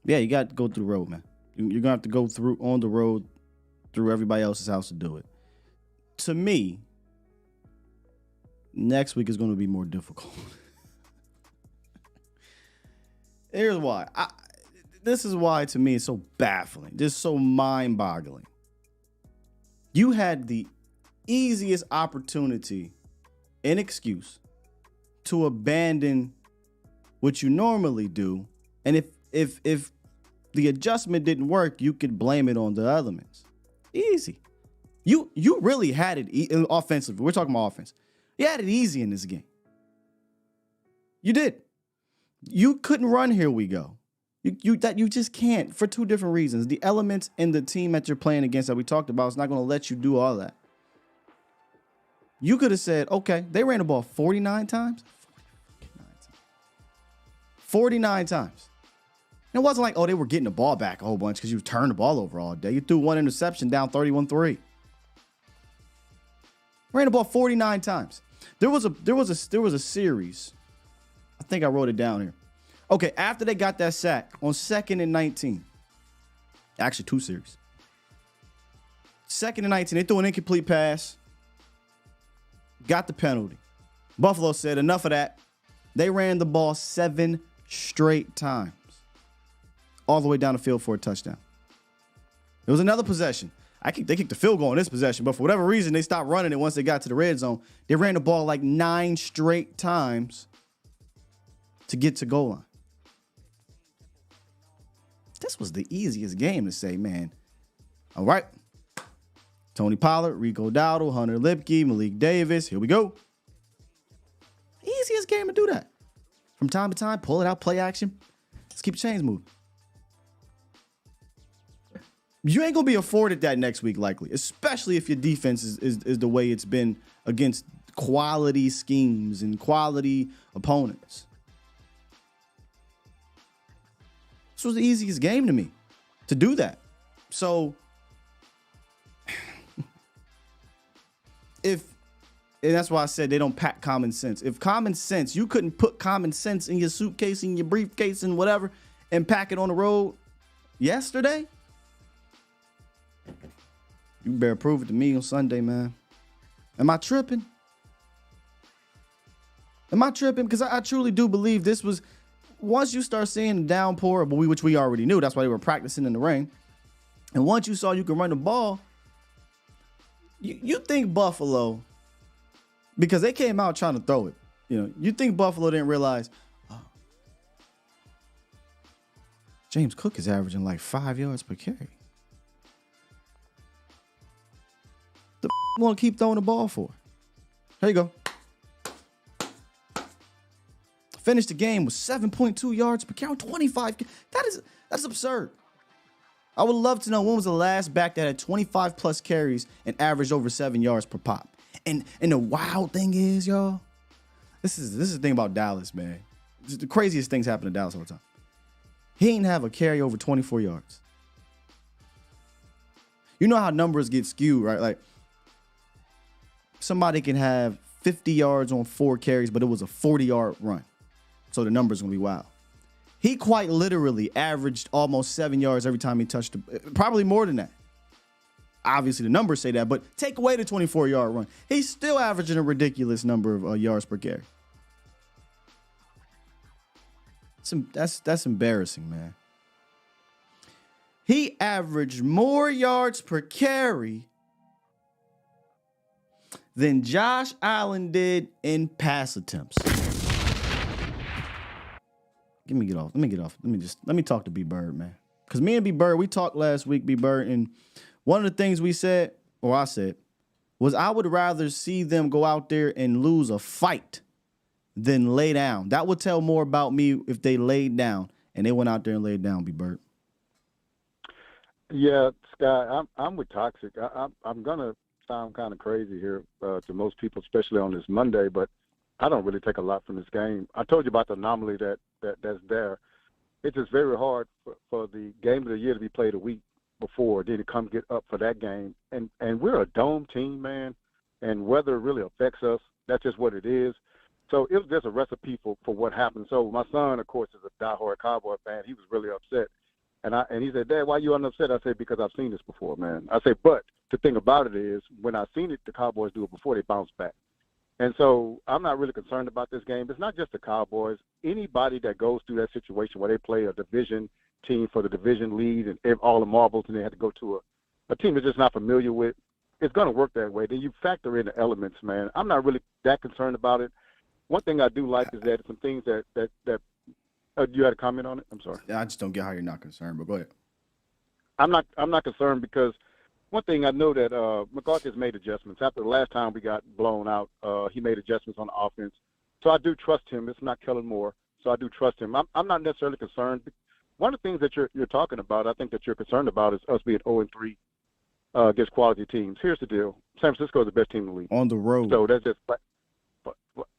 Yeah, you got to go through the road, man. You're going to have to go through on the road through everybody else's house to do it. To me, next week is going to be more difficult. Here's why. This is why, to me, it's so baffling. Just so mind-boggling. You had the easiest opportunity and excuse to abandon what you normally do. And if the adjustment didn't work, you could blame it on the elements. Easy. You really had it offensively. We're talking about offense. You had it easy in this game. You did. You couldn't run Here We Go. You just can't for 2 different reasons. The elements in the team that you're playing against that we talked about is not going to let you do all that. You could have said, okay, they ran the ball 49 times. 49 times. And it wasn't like, they were getting the ball back a whole bunch because you turned the ball over all day. You threw 1 interception down 31-3. Ran the ball 49 times. There was a series. I think I wrote it down here. Okay, after they got that sack on 2nd and 19, actually 2 series. 2nd and 19, they threw an incomplete pass, got the penalty. Buffalo said, enough of that. They ran the ball 7 straight times, all the way down the field for a touchdown. There was another possession. They kicked the field goal in this possession, but for whatever reason, they stopped running it once they got to the red zone. They ran the ball like 9 straight times to get to goal line. This was the easiest game to say, man. All right. Tony Pollard, Rico Dowdle, Hunter Lipke, Malik Davis. Here we go. Easiest game to do that. From time to time, pull it out, play action. Let's keep the chains moving. You ain't going to be afforded that next week, likely, especially if your defense is the way it's been against quality schemes and quality opponents. This was the easiest game to me to do that. So, and that's why I said they don't pack common sense. If common sense, you couldn't put common sense in your suitcase, in your briefcase, and whatever, and pack it on the road yesterday, you better prove it to me on Sunday, man. Am I tripping? Because I truly do believe this was, once you start seeing the downpour, which we already knew, that's why they were practicing in the rain. And once you saw you could run the ball, you think Buffalo, because they came out trying to throw it, you think Buffalo didn't realize, James Cook is averaging like 5 yards per carry. Want to keep throwing the ball for? Here you go. Finished the game with 7.2 yards per carry, 25. That's absurd. I would love to know when was the last back that had 25 plus carries and averaged over 7 yards per pop. And the wild thing is, y'all, this is the thing about Dallas, man. Just the craziest things happen to Dallas all the time. He ain't have a carry over 24 yards. You know how numbers get skewed, right? Like, somebody can have 50 yards on 4 carries, but it was a 40-yard run. So the number's going to be wild. He quite literally averaged almost 7 yards every time he touched probably more than that. Obviously, the numbers say that, but take away the 24-yard run. He's still averaging a ridiculous number of yards per carry. That's embarrassing, man. He averaged more yards per carry than Josh Allen did in pass attempts. Let me get off. Let me talk to B Bird, man. Because me and B Bird, we talked last week, B Bird, and one of the things we said, or I said, was I would rather see them go out there and lose a fight than lay down. That would tell more about me if they laid down, and they went out there and laid down, B Bird. Yeah, Sky, I'm with Toxic. I'm gonna sound kind of crazy here to most people, especially on this Monday, but I don't really take a lot from this game. I told you about the anomaly that's there. It's just very hard for the game of the year to be played a week before, then to come get up for that game. And we're a dome team, man, and weather really affects us. That's just what it is. So it was just a recipe for what happened. So my son, of course, is a diehard Cowboy fan. He was really upset. And he said, Dad, why you upset? I said, because I've seen this before, man. I said, but the thing about it is when I've seen it, the Cowboys do it before, they bounce back. And so I'm not really concerned about this game. It's not just the Cowboys. Anybody that goes through that situation where they play a division team for the division lead and all the marbles and they have to go to a team they're just not familiar with, it's going to work that way. Then you factor in the elements, man. I'm not really that concerned about it. One thing I do like is that some things that you had a comment on it? I'm sorry. I just don't get how you're not concerned, but go ahead. I'm not concerned because one thing I know that McCarthy has made adjustments. After the last time we got blown out, he made adjustments on the offense. So I do trust him. It's not Kellen Moore, so I do trust him. I'm not necessarily concerned. One of the things that you're talking about, I think that you're concerned about, is us being 0-3 against quality teams. Here's the deal: San Francisco is the best team in the league on the road. So that's just,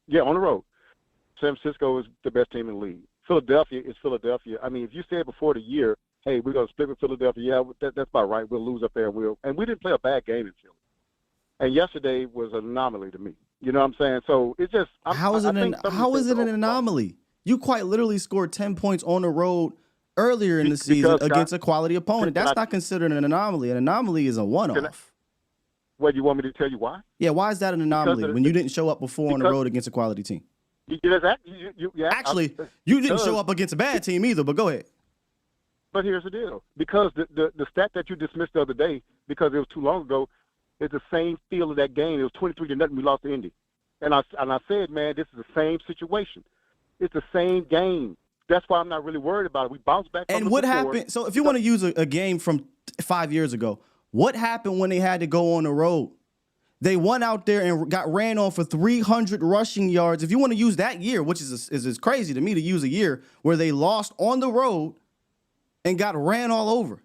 yeah, on the road. San Francisco is the best team in the league. Philadelphia is Philadelphia. I mean, if you said before the year, hey, we're going to split with Philadelphia, yeah, that's about right. We'll lose up there. And we didn't play a bad game in Philly. And yesterday was an anomaly to me. You know what I'm saying? So it's just – How is it an anomaly? You quite literally scored 10 points on the road earlier in the season against a quality opponent. That's not considered an anomaly. An anomaly is a one-off. What, you want me to tell you why? Yeah, why is that an anomaly when you didn't show up before on the road against a quality team? Actually, you didn't show up against a bad team either, but go ahead. But here's the deal. Because the stat that you dismissed the other day, because it was too long ago, is the same feel of that game. It was 23-0. We lost to Indy. And I said, man, this is the same situation. It's the same game. That's why I'm not really worried about it. We bounced back from And what happened? So if you want to use a game from 5 years ago, what happened when they had to go on the road? They went out there and got ran on for 300 rushing yards. If you want to use that year, which is crazy to me to use a year where they lost on the road and got ran all over.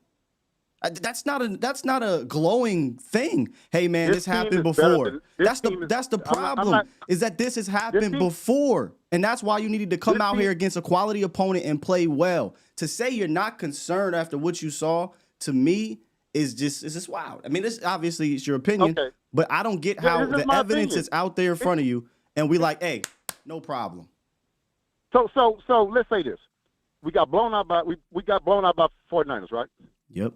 That's not a glowing thing. Hey man, this happened before. That's the problem. Is that this has happened before, and that's why you needed to come out here against a quality opponent and play well. To say you're not concerned after what you saw, to me, is just wild. I mean, this obviously it's your opinion, but I don't get how the evidence is out there in front of you, and we like, hey, no problem. So let's say this: we got blown out by 49ers, right? Yep.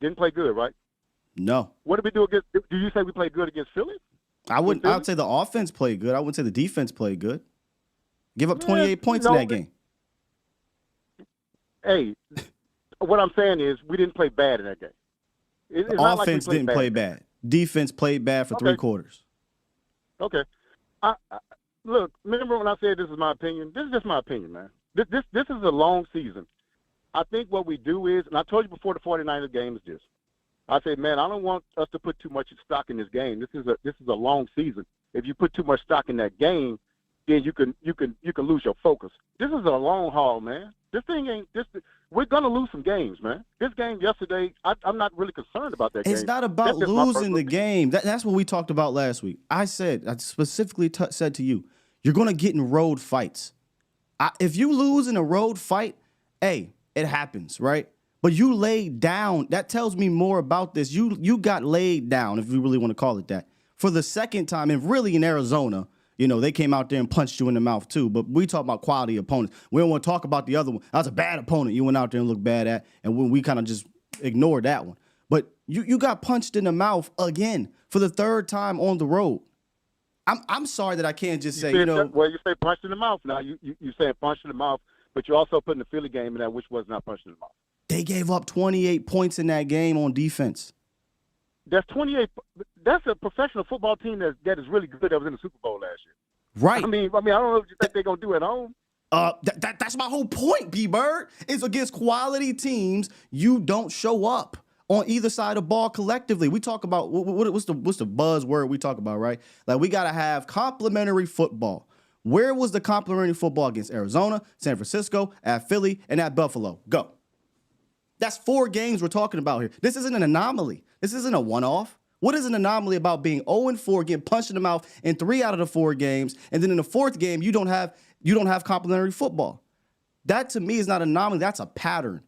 Didn't play good, right? No. What did we do against? Do you say we played good against Philly? I would say the offense played good. I wouldn't say the defense played good. Give up 28 points in that game. Hey, what I'm saying is we didn't play bad in that game. Offense didn't play bad. Defense played bad for 3 quarters. Okay. Look, remember when I said this is my opinion? This is just my opinion, man. This is a long season. I think what we do is, and I told you before the 49ers game is this. I said, man, I don't want us to put too much stock in this game. This is a long season. If you put too much stock in that game, then you can lose your focus. This is a long haul, man. We're gonna lose some games, man. This game yesterday, I'm not really concerned about that game. It's not about losing the game. That's what we talked about last week. I specifically said to you, you're gonna get in road fights. If you lose in a road fight, hey, it happens, right? But you laid down. That tells me more about this. You got laid down, if you really want to call it that, for the second time. And really in Arizona, they came out there and punched you in the mouth too. But we talk about quality opponents. We don't want to talk about the other one. That was a bad opponent you went out there and looked bad at. And we kind of just ignored that one. But you got punched in the mouth again for the third time on the road. I'm sorry that I can't just say, Well, you say punched in the mouth. Now, you say punched in the mouth. But you're also putting the Philly game in that, which was not punched in the mouth. They gave up 28 points in that game on defense. That's 28. That's a professional football team that is really good. That was in the Super Bowl last year. Right. I mean, I don't know what you think they're gonna do at home. That's my whole point, B-Bird. Is against quality teams, you don't show up on either side of the ball collectively. We talk about what's the buzzword we talk about, right? Like we gotta have complementary football. Where was the complimentary football against Arizona, San Francisco, at Philly, and at Buffalo? Go. That's 4 games we're talking about here. This isn't an anomaly. This isn't a one-off. What is an anomaly about being 0-4, getting punched in the mouth in 3 out of the 4 games, and then in the 4th game you don't have complimentary football? That to me is not an anomaly. That's a pattern,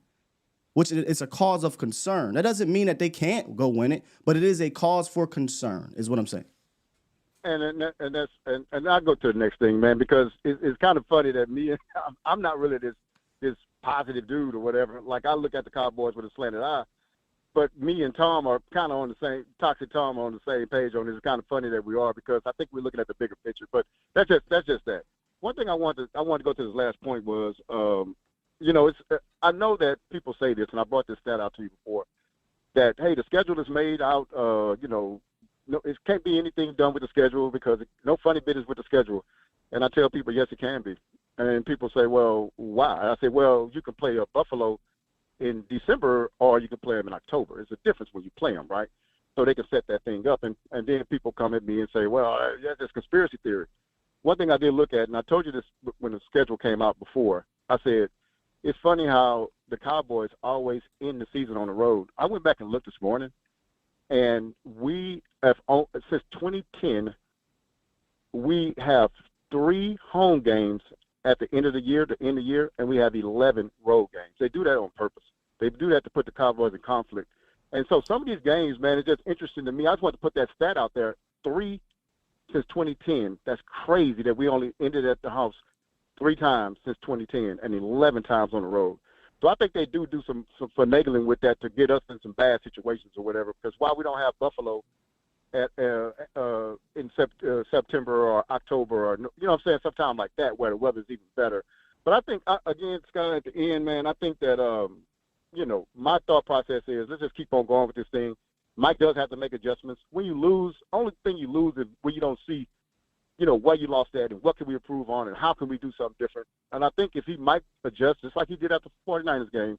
which is a cause of concern. That doesn't mean that they can't go win it, but it is a cause for concern, is what I'm saying. And I'll go to the next thing, man, because it's kind of funny that I'm not really this positive dude or whatever. Like I look at the Cowboys with a slanted eye, but me and Tom are kind of on the same, Toxic Tom on the same page on this. It's kind of funny that we are, because I think we're looking at the bigger picture. But that's just that. One thing I want to go to this last point was, I know that people say this, and I brought this stat out to you before, that hey, the schedule is made out, no, it can't be anything done with the schedule because no funny business with the schedule. And I tell people, yes, it can be. And people say, well, why? I say, well, you can play a Buffalo in December or you can play them in October. It's a difference when you play them, right? So they can set that thing up. And then people come at me and say, well, that's conspiracy theory. One thing I did look at, and I told you this when the schedule came out before, I said, it's funny how the Cowboys always end the season on the road. I went back and looked this morning, and we have, since 2010, we have 3 home games at the end of the year, and we have 11 road games. They do that on purpose. They do that to put the Cowboys in conflict. And so some of these games, man, it's just interesting to me. I just want to put that stat out there. 3 since 2010. That's crazy that we only ended at the house 3 times since 2010 and 11 times on the road. So I think they do some finagling with that to get us in some bad situations or whatever. Because while we don't have Buffalo in September or October or, you know what I'm saying, sometime like that where the weather's even better. But I think, again, Scott, at the end, man, I think that, my thought process is let's just keep on going with this thing. Mike does have to make adjustments. When you lose, only thing you lose is when you don't see, where you lost at and what can we improve on and how can we do something different. And I think if he might adjust, just like he did after the 49ers game,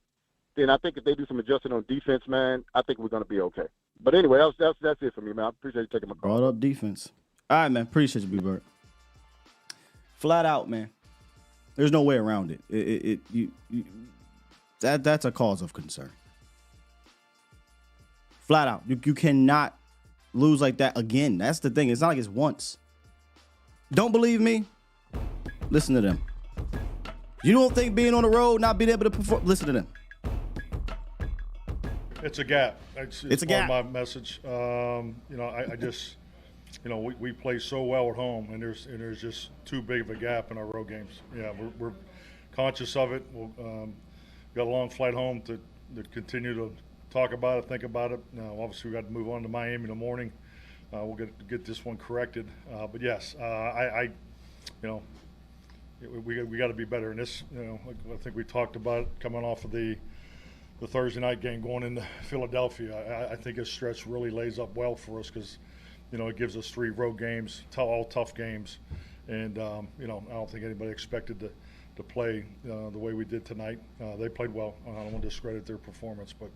then I think if they do some adjusting on defense, man, I think we're going to be okay. But anyway, that's it for me, man. I appreciate you taking my call. Brought up defense. All right, man. Appreciate you, B-Bird. Flat out, man. There's no way around it. That's a cause of concern. Flat out. You cannot lose like that again. That's the thing. It's not like it's once. Don't believe me? Listen to them. You don't think being on the road, not being able to perform? Listen to them. It's a gap. It's a gap. My message. I just, we play so well at home, and there's just too big of a gap in our road games. Yeah, we're conscious of it. We'll got a long flight home to continue to talk about it, think about it. Now, obviously, we got to move on to Miami in the morning. We'll get this one corrected. But yes, we got to be better in this. I think we talked about it coming off of the Thursday night game going into Philadelphia. I think this stretch really lays up well for us because, it gives us 3 road games, all tough games, and I don't think anybody expected to play the way we did tonight. They played well. I don't want to discredit their performance, but.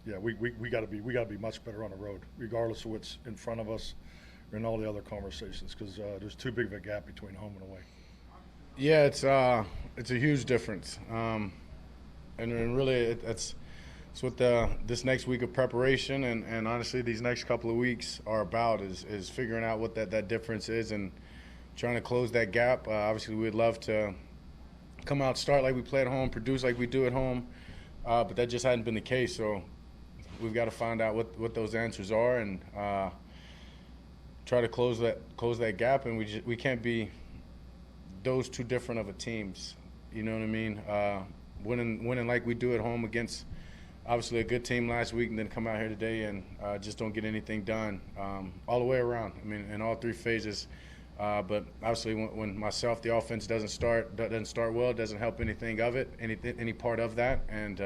We got to be much better on the road, regardless of what's in front of us and all the other conversations, because there's too big of a gap between home and away. Yeah, it's a huge difference, and really it's what this next week of preparation and honestly these next couple of weeks are about is figuring out what that difference is and trying to close that gap. Obviously, we'd love to come out, start like we play at home, produce like we do at home. But that just hadn't been the case, so we've got to find out what those answers are and try to close that gap. And we can't be those two different of a teams. You know what I mean? Winning like we do at home against obviously a good team last week, and then come out here today and just don't get anything done all the way around. I mean, in all 3 phases. But obviously, when the offense doesn't start well, it doesn't help anything of it, any part of that, and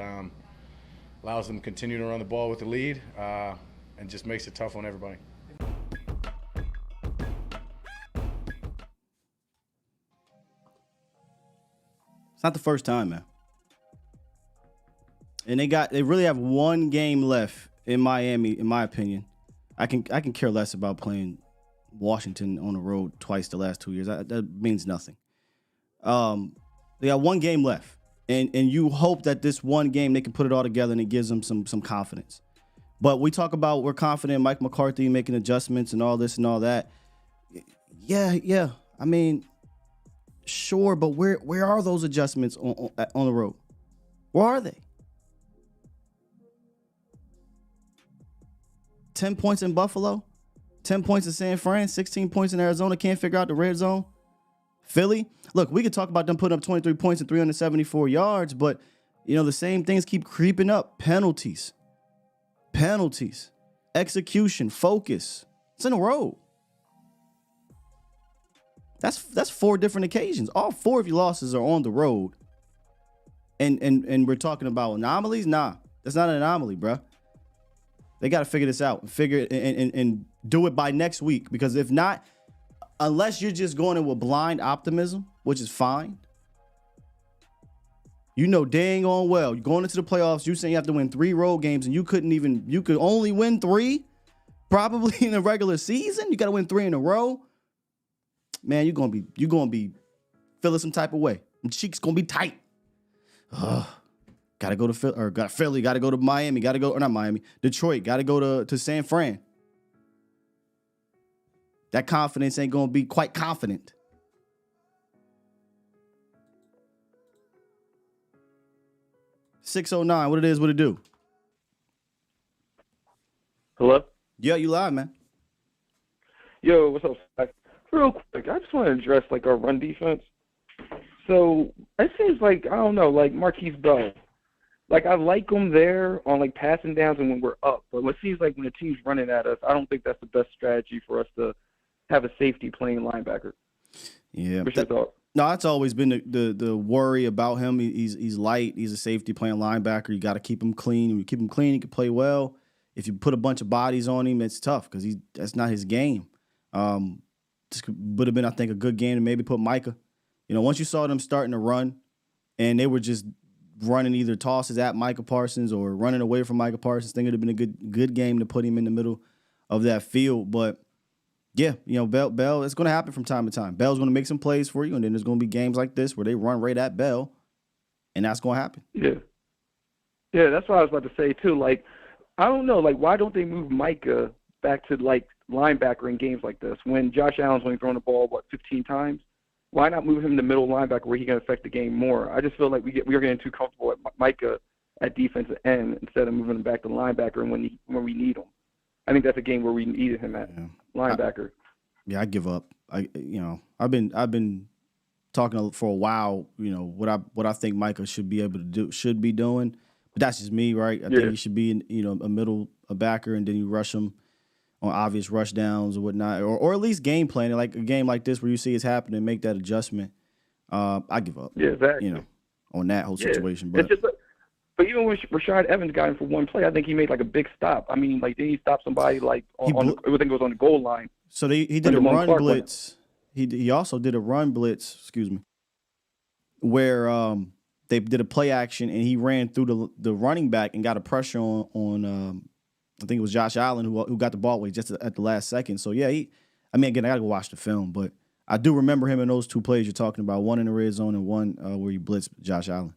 allows them to continue to run the ball with the lead, and just makes it tough on everybody. It's not the first time, man. And they really have 1 game left in Miami, in my opinion. I can care less about playing Washington on the road twice the last 2 years. That means nothing. They got 1 game left, and you hope that this 1 game they can put it all together and it gives them some confidence. But we talk about we're confident in Mike McCarthy making adjustments and all this and all that. Yeah. I mean, sure, but where are those adjustments on the road? Where are they? 10 points in Buffalo. 10 points in San Fran, 16 points in Arizona, can't figure out the red zone. Philly, look, we could talk about them putting up 23 points and 374 yards, but, the same things keep creeping up. Penalties, execution, focus. It's in a row. That's 4 different occasions. All 4 of your losses are on the road. And we're talking about anomalies? Nah, that's not an anomaly, bruh. They got to figure this out and do it by next week, because if not, unless you're just going in with blind optimism, which is fine, dang on well, you're going into the playoffs, you saying you have to win 3 road games, and you could only win 3 probably in the regular season. You got to win 3 in a row. Man, you're going to be feeling some type of way. And cheeks going to be tight. Got to go to Philly, got to go to Miami, Detroit, got to go to San Fran. That confidence ain't going to be quite confident. .609, what it is, what it do? Hello? Yeah, you live, man. Yo, what's up, Zach? Real quick, I just want to address, our run defense. So it seems like, I don't know, like Marquise Bell. Like, I like him there on, like, passing downs and when we're up. But it seems like when the team's running at us, I don't think that's the best strategy for us to have a safety playing linebacker. Yeah. What's your thought? No, that's always been the worry about him. He's light. He's a safety playing linebacker. You got to keep him clean. If you keep him clean, he can play well. If you put a bunch of bodies on him, it's tough because that's not his game. This would have been, I think, a good game to maybe put Micah. Once you saw them starting to run, and they were just running either tosses at Micah Parsons or running away from Micah Parsons, I think it would have been a good game to put him in the middle of that field. But yeah, Bell, it's going to happen from time to time. Bell's going to make some plays for you, and then there's going to be games like this where they run right at Bell, and that's going to happen. Yeah. Yeah, that's what I was about to say, too. Like, I don't know. Like, why don't they move Micah back to, like, linebacker in games like this when Josh Allen's only thrown the ball, 15 times? Why not move him to middle linebacker where he can affect the game more? I just feel like we're getting too comfortable at Micah at defensive end instead of moving him back to linebacker and when we need him. I think that's a game where we needed him at linebacker. I give up. I've been talking for a while. What I think Micah should be doing, but that's just me, right? I think he should be a backer, and then you rush him on obvious rush downs or whatnot, or at least game planning, like a game like this where you see it's happening, make that adjustment. I give up. Yeah, exactly. On that whole situation, But even when Rashad Evans got him for one play, I think he made like a big stop. I mean, like, did he stop somebody like I think it was on the goal line? So he did a run blitz. He also did a run blitz. Excuse me, where they did a play action and he ran through the running back and got a pressure on I think it was Josh Allen who got the ball away just at the last second. So yeah, again, I gotta go watch the film, but I do remember him in those two plays you're talking about, one in the red zone and one where he blitzed Josh Allen.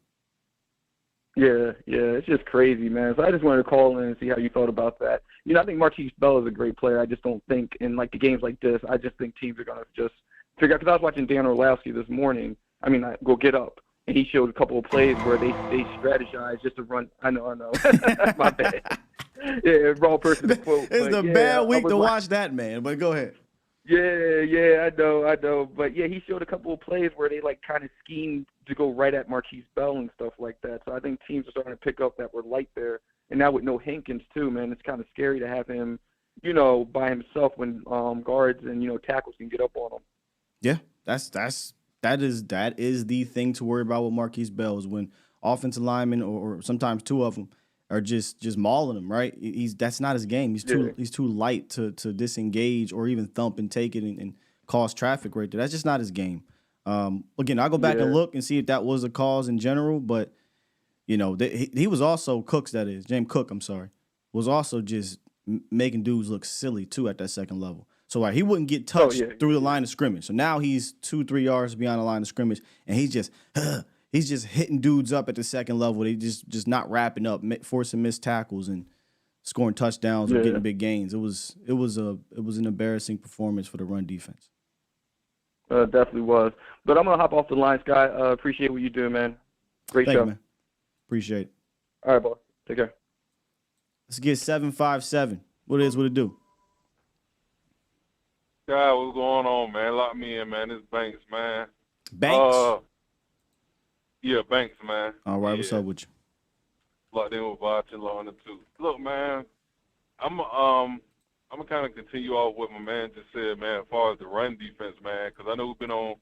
Yeah, it's just crazy, man. So I just wanted to call in and see how you thought about that. I think Marquise Bell is a great player. I just don't think in like the games like this, I just think teams are gonna just figure out. Because I was watching Dan Orlovsky this morning. Go Get Up, and he showed a couple of plays where they strategized just to run. I know. My bad. Yeah, wrong person to quote. It's a bad week to watch that, man. But go ahead. Yeah, I know. But yeah, he showed a couple of plays where they like kind of schemed to go right at Marquise Bell and stuff like that. So I think teams are starting to pick up that we're light there. And now with no Hankins too, man, it's kind of scary to have him, by himself when guards and tackles can get up on him. Yeah, that is the thing to worry about with Marquise Bell is when offensive linemen or sometimes two of them are just mauling him, right? That's not his game. He's too light to disengage or even thump and take it and cause traffic right there. That's just not his game. Again, I'll go back and look and see if that was a cause in general, but he was also James Cook, was also just making dudes look silly too at that second level. So he wouldn't get touched through the line of scrimmage. So now he's 2-3 yards beyond the line of scrimmage, and he's just hitting dudes up at the second level. They just not wrapping up, forcing missed tackles and scoring touchdowns or getting big gains. It was an embarrassing performance for the run defense. Definitely was. But I'm gonna hop off the line, Sky. Appreciate what you do, man. Great Thank show, you, man. Appreciate it. All right, boss. Take care. Let's get 757. What it do? God, what's going on, man? Lock me in, man. It's Banks, man. Banks? Yeah, Banks, man. All right, what's up with you? Locked in with Bartilla on the two. Look, man, I'm gonna kind of continue off what my man just said, man, as far as the run defense, man, because I know we've been on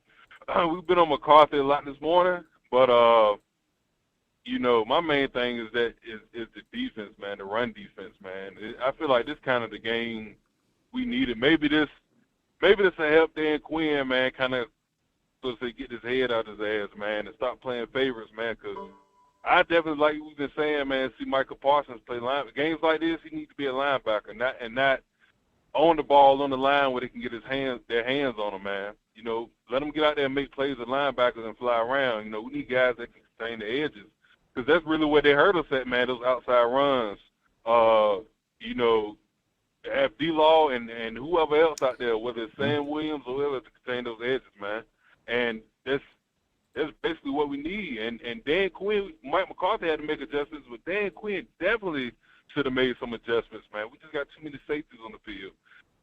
McCarthy a lot this morning, but my main thing is the defense, man, the run defense, man. I feel like this kind of the game we needed. Maybe this will help Dan Quinn, man, kind of so to get his head out his ass, man, and stop playing favorites, man, because I definitely, like we've been saying, man, see Michael Parsons play linebacker. Games like this, he needs to be a linebacker, not on the ball on the line where they can get their hands on him, man. Let them get out there and make plays as linebackers and fly around. We need guys that can contain the edges because that's really where they hurt us at, man, those outside runs. Have D-Law and whoever else out there, whether it's Sam Williams or whoever, to contain those edges, man. And that's basically what we need. And Dan Quinn, Mike McCarthy had to make adjustments, but Dan Quinn definitely should have made some adjustments, man. We just got too many safeties on the field.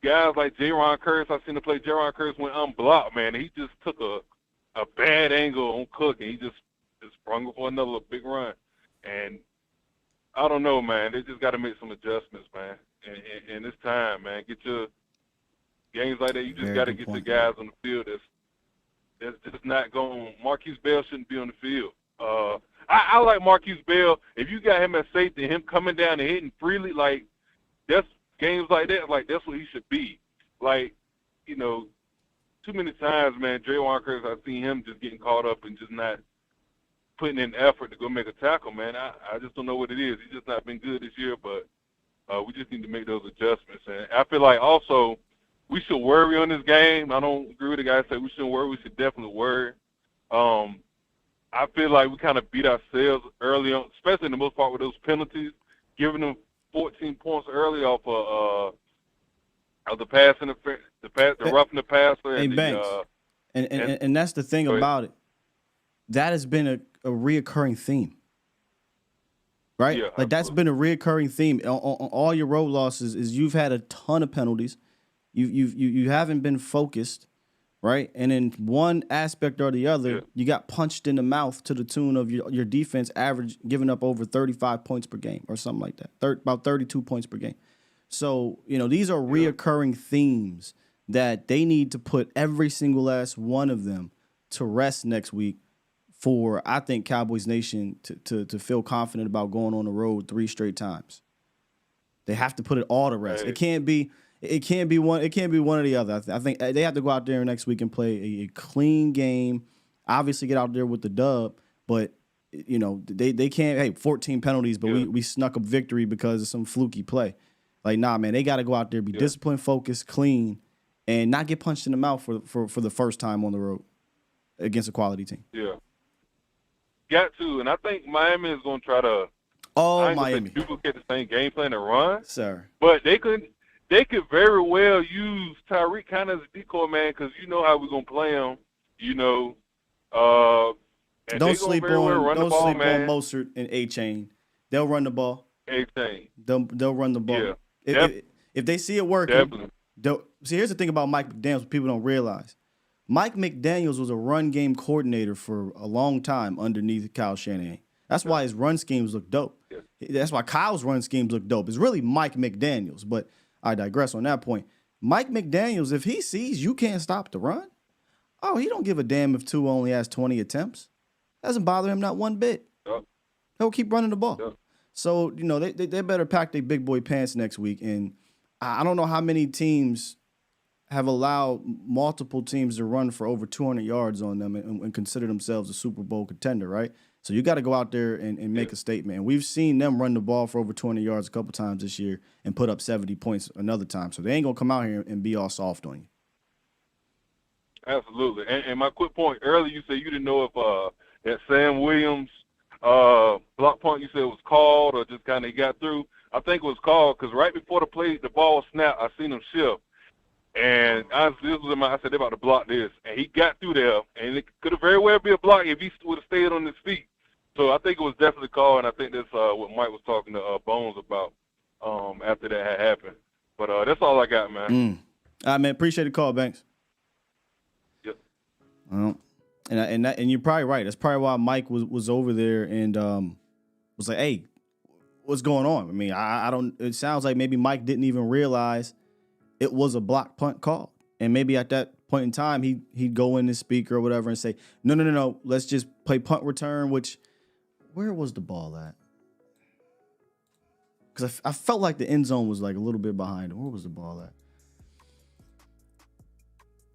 Guys like Jaron Curtis, I've seen him play. Jaron Curtis went unblocked, man. He just took a bad angle on Cook, and he just sprung for another big run. And I don't know, man. They just got to make some adjustments, man. And it's time, man. Get your games like that. You just got to get your guys on the field. That's just not going. Marquise Bell shouldn't be on the field. I like Marquise Bell. If you got him at safety, him coming down and hitting freely, like that's games like that. Like that's what he should be. Like, you know, too many times, man. Draymond Curtis, I've seen him just getting caught up and just not putting in effort to go make a tackle, man. I just don't know what it is. He's just not been good this year, but we just need to make those adjustments. And I feel like also we should worry on this game. I don't agree with the guys say we shouldn't worry. We should definitely worry. I feel like we kind of beat ourselves early on, especially in the most part with those penalties, giving them 14 points early off of the pass interference, the roughing the passer. Hey, Banks, and that's the thing about it. That has been a reoccurring theme, right? Yeah, like that's been a reoccurring theme on all your road losses. Is you've had a ton of penalties, you haven't been focused, right? And in one aspect or the other, you got punched in the mouth to the tune of your defense average giving up over 35 points per game or something like that, about 32 points per game. So these are reoccurring themes that they need to put every single last one of them to rest next week. For I think Cowboys Nation to feel confident about going on the road 3 straight times. They have to put it all to rest. It can't be one or the other. I think they have to go out there next week and play a clean game. Obviously get out there with the dub, but they can't. Hey, 14 penalties, but we snuck a victory because of some fluky play. Like, nah, man, they got to go out there, be disciplined, focused, clean, and not get punched in the mouth for the first time on the road against a quality team. Yeah. Got to, and I think Miami is going to try to Miami duplicate the same game plan and run. Sir. But they could very well use Tyreek kind of as a decoy, man, because you know how we're going to play him. And don't sleep on man. Mostert and A-Chain. They'll run the ball. A-Chain. They'll run the ball. Yeah. If they see it working, see, here's the thing about Mike McDaniels, what people don't realize. Mike McDaniels was a run game coordinator for a long time underneath Kyle Shanahan. That's why his run schemes look dope. Yeah. That's why Kyle's run schemes look dope. It's really Mike McDaniels, but I digress on that point. Mike McDaniels, if he sees you can't stop the run, he don't give a damn if Tua only has 20 attempts. Doesn't bother him not one bit. Yep. He'll keep running the ball. Yep. So, they better pack their big boy pants next week. And I don't know how many teams have allowed multiple teams to run for over 200 yards on them and consider themselves a Super Bowl contender, right? So you got to go out there and make a statement. And we've seen them run the ball for over 200 yards a couple times this year and put up 70 points another time. So they ain't going to come out here and be all soft on you. Absolutely. And my quick point, earlier you said you didn't know if that Sam Williams block punt you said was called or just kind of got through. I think it was called because right before the ball was snapped, I seen him shift. And honestly, this was I said they're about to block this, and he got through there, and it could have very well been a block if he would have stayed on his feet. So I think it was definitely called, and I think that's what Mike was talking to Bones about after that had happened. But that's all I got, man. All right, man. Appreciate the call, Banks. Yep. And you're probably right. That's probably why Mike was over there and was like, "Hey, what's going on?" I mean, I don't. It sounds like maybe Mike didn't even realize it was a block punt call. And maybe at that point in time, he'd go in his speaker or whatever and say, no, let's just play punt return, which, where was the ball at? Because I felt like the end zone was like a little bit behind him. Where was the ball at?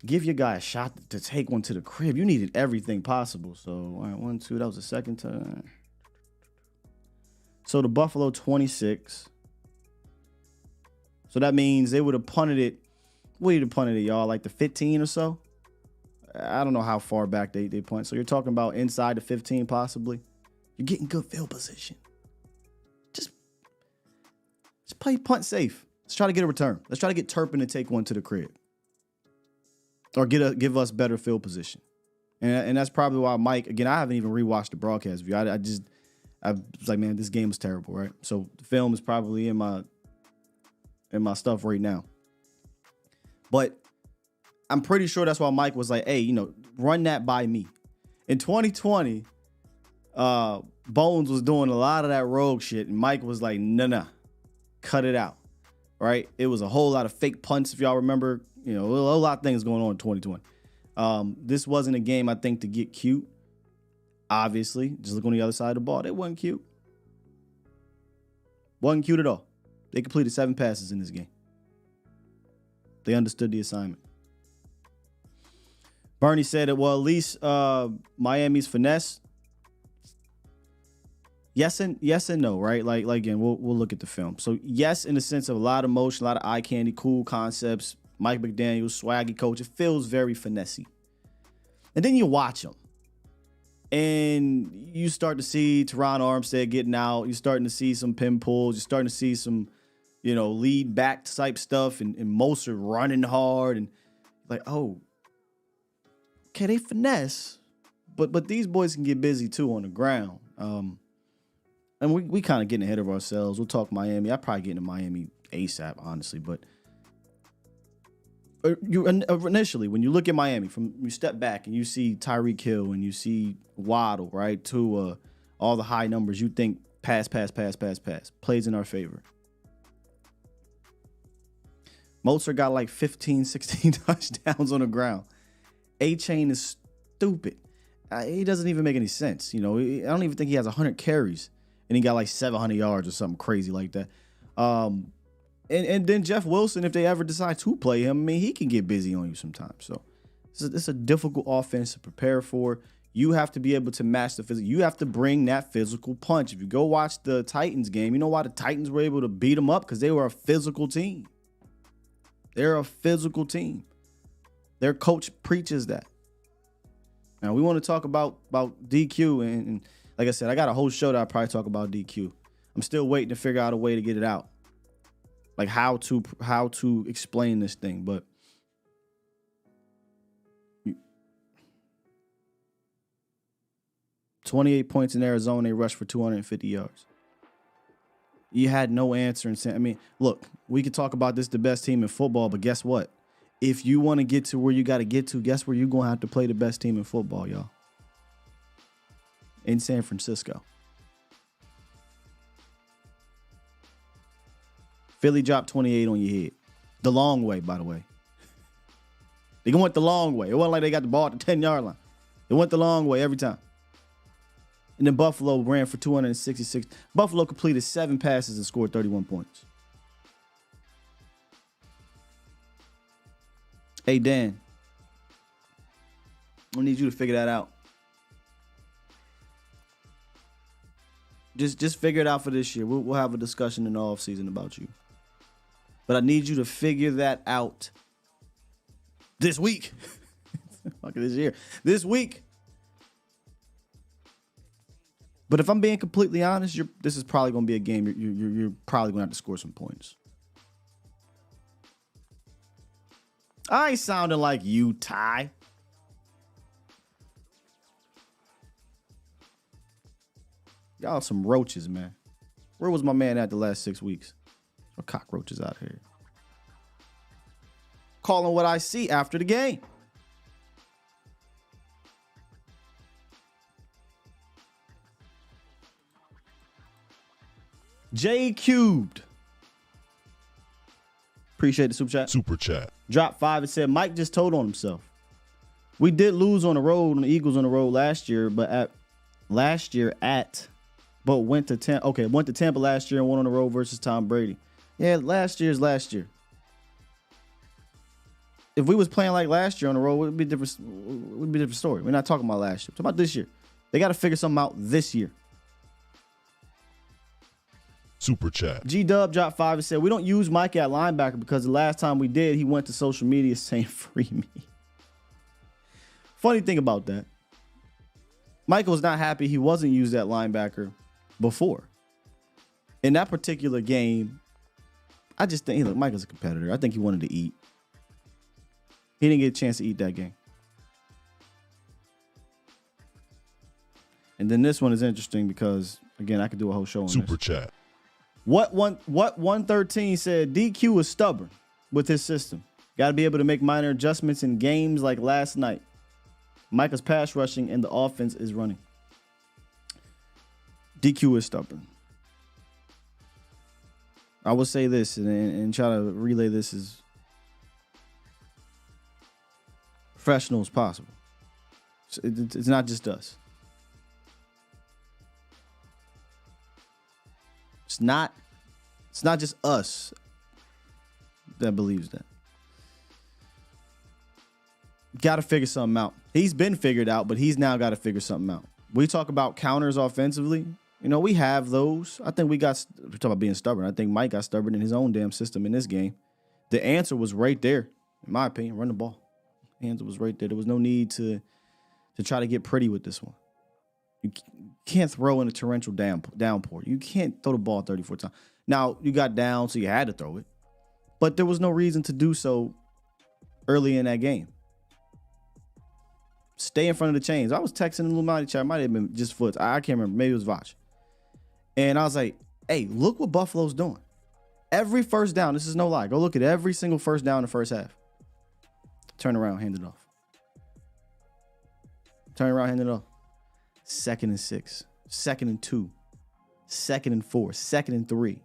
Give your guy a shot to take one to the crib. You needed everything possible. So, all right, 1, 2, that was the second time. So the Buffalo 26. So that means they would have punted it. What would have punted it, y'all? Like the 15 or so? I don't know how far back they punt. So you're talking about inside the 15 possibly. You're getting good field position. Just play punt safe. Let's try to get a return. Let's try to get Turpin to take one to the crib. Or give us better field position. And that's probably why Mike, again, I haven't even rewatched the broadcast view. I was like, man, this game was terrible, right? So the film is probably in my stuff right now. But I'm pretty sure that's why Mike was like, hey, run that by me. In 2020, Bones was doing a lot of that rogue shit, and Mike was like, nah, cut it out, right? It was a whole lot of fake punts, if y'all remember. You know, a lot of things going on in 2020. This wasn't a game, I think, to get cute. Obviously, just look on the other side of the ball. It wasn't cute. Wasn't cute at all. They completed 7 passes in this game. They understood the assignment. Bernie said it, well, at least Miami's finesse. Yes and no, right? Like again, we'll look at the film. So yes, in the sense of a lot of motion, a lot of eye candy, cool concepts. Mike McDaniels, swaggy coach. It feels very finessey. And then you watch him, and you start to see Teron Armstead getting out. You're starting to see some pin pulls. You're starting to see some, lead back type stuff, and Moser running hard, and like, oh, okay, they finesse, but these boys can get busy too on the ground. And we kind of getting ahead of ourselves. We'll talk Miami. I'll probably get into Miami ASAP, honestly. But you initially, when you look at Miami, you step back and you see Tyreek Hill and you see Waddle, right, to all the high numbers, you think pass, plays in our favor. Moser got like 15, 16 touchdowns on the ground. A-Chain is stupid. He doesn't even make any sense. I don't even think he has 100 carries. And he got like 700 yards or something crazy like that. And then Jeff Wilson, if they ever decide to play him, I mean, he can get busy on you sometimes. So it's a difficult offense to prepare for. You have to be able to match the physical. You have to bring that physical punch. If you go watch the Titans game, you know why the Titans were able to beat them up? Because they were a physical team. They're a physical team. Their coach preaches that. Now, we want to talk about DQ, and like I said, I got a whole show that I'll probably talk about DQ. I'm still waiting to figure out a way to get it out. Like how to explain this thing, but 28 points in Arizona, they rushed for 250 yards. You had no answer. I mean, look, we could talk about this, the best team in football, but guess what? If you want to get to where you got to get to, guess where you're going to have to play the best team in football, y'all? In San Francisco. Philly dropped 28 on your head. The long way, by the way. They went the long way. It wasn't like they got the ball at the 10-yard line. It went the long way every time. And then Buffalo ran for 266. Buffalo completed 7 passes and scored 31 points. Hey, Dan. I need you to figure that out. Just figure it out for this year. We'll have a discussion in the offseason about you. But I need you to figure that out this week. Fuck this year. This week. But if I'm being completely honest, this is probably going to be a game you're probably going to have to score some points. I ain't sounding like you, Ty. Y'all some roaches, man. Where was my man at the last 6 weeks? Or cockroaches out here. Calling what I see after the game. J Cubed. Appreciate the super chat. Super chat. Drop 5 and said, Mike just told on himself. We did lose on the road, on the Eagles on the road last year, but went to Tampa. Okay, went to Tampa last year and won on the road versus Tom Brady. Yeah, last year's last year. If we was playing like last year on the road, it would be a different story. We're not talking about last year. We're talking about this year. They got to figure something out this year. Super chat. G-Dub dropped 5 and said, we don't use Mike at linebacker because the last time we did, he went to social media saying, free me. Funny thing about that, Michael was not happy he wasn't used at linebacker before. In that particular game, I just think, look, Michael's a competitor. I think he wanted to eat. He didn't get a chance to eat that game. And then this one is interesting because, again, I could do a whole show on Super this. chat. What 113 said, DQ is stubborn with his system. Got to be able to make minor adjustments in games like last night. Micah's pass rushing and the offense is running. DQ is stubborn. I will say this and try to relay this as professional as possible. It's not just us. It's not just us that believes that. Got to figure something out. He's been figured out, but he's now got to figure something out. We talk about counters offensively. You know, we have those. I think we talk about being stubborn. I think Mike got stubborn in his own damn system in this game. The answer was right there, in my opinion. Run the ball. The answer was right there. There was no need to try to get pretty with this one. You can't throw in a torrential downpour. You can't throw the ball 34 times. Now, you got down, so you had to throw it. But there was no reason to do so early in that game. Stay in front of the chains. I was texting in the Illuminati chat. It might have been just Foots. I can't remember. Maybe it was Vach. And I was like, hey, look what Buffalo's doing. Every first down, this is no lie. Go look at every single first down in the first half. Turn around, hand it off. Turn around, hand it off. 2nd and 6. 2nd and 2. 2nd and 4. 2nd and 3.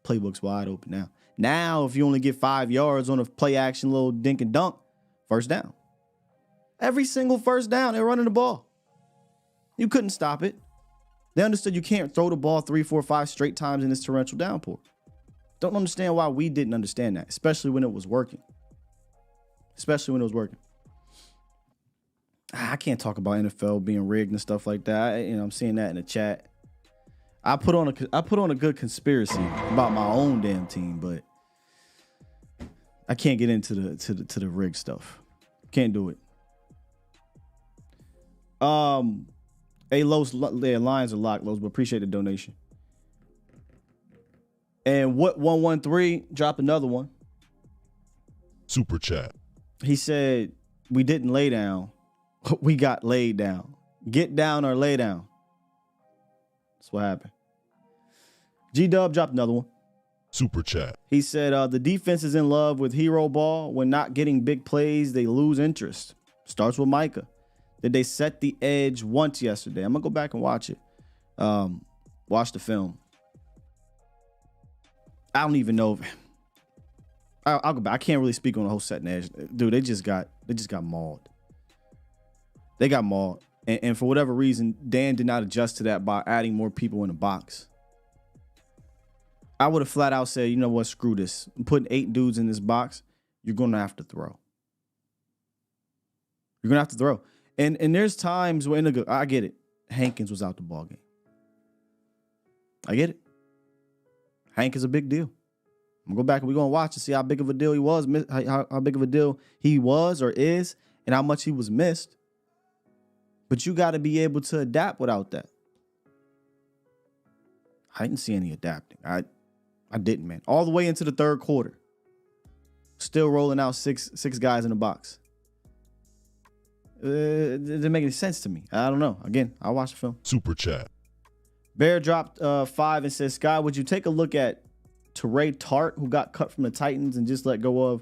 Playbook's wide open now. Now, if you only get 5 yards on a play action little dink and dunk, first down. Every single first down, they're running the ball. You couldn't stop it. They understood you can't throw the ball 3, 4, 5 straight times in this torrential downpour. Don't understand why we didn't understand that, especially when it was working. I can't talk about NFL being rigged and stuff like that. I'm seeing that in the chat. I put on a good conspiracy about my own damn team, but I can't get into the rig stuff. Can't do it. Hey, Los, lines are locked, Los, but appreciate the donation. And what 113 dropped another one. Super chat. He said, we didn't lay down. We got laid down. Get down or lay down. That's what happened. G-Dub dropped another one. Super chat. He said, the defense is in love with hero ball. When not getting big plays, they lose interest. Starts with Micah. Did they set the edge once yesterday? I'm going to go back and watch it. Watch the film. I don't even know. I'll go back. I can't really speak on the whole setting edge. Dude, they just got mauled. They got mauled. And for whatever reason, Dan did not adjust to that by adding more people in the box. I would have flat out said, you know what, screw this. I'm putting 8 dudes in this box. You're going to have to throw. You're going to have to throw. And there's times when I get it. Hankins was out the ball game. I get it. Hank is a big deal. I'm going to go back and we're going to watch and see how big of a deal he was, how big of a deal he was or is, and how much he was missed. But you got to be able to adapt without that. I didn't see any adapting. I didn't, man. All the way into the third quarter. Still rolling out six guys in the box. It didn't make any sense to me. I don't know. Again, I'll watch the film. Super chat. Bear dropped 5 and says, Sky, would you take a look at Teray Tart, who got cut from the Titans and just let go of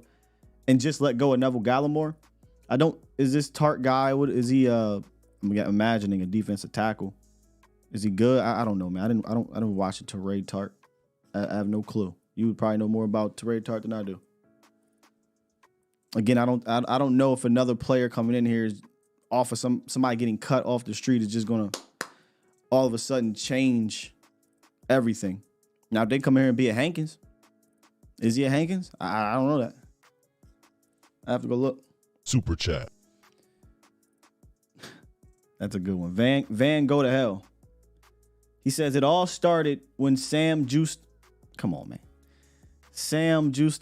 Neville Gallimore? Is this Tart guy, is he I'm imagining a defensive tackle? Is he good? I don't know, man. I don't watch the Teray Tart. I have no clue. You would probably know more about Teray Tart than I do. Again, I don't know if another player coming in here is off of somebody getting cut off the street is just gonna all of a sudden change everything. Now, if they come here and be a Hankins, is he a Hankins? I don't know that. I have to go look. Super chat. That's a good one. Van, go to hell. He says it all started when Sam juiced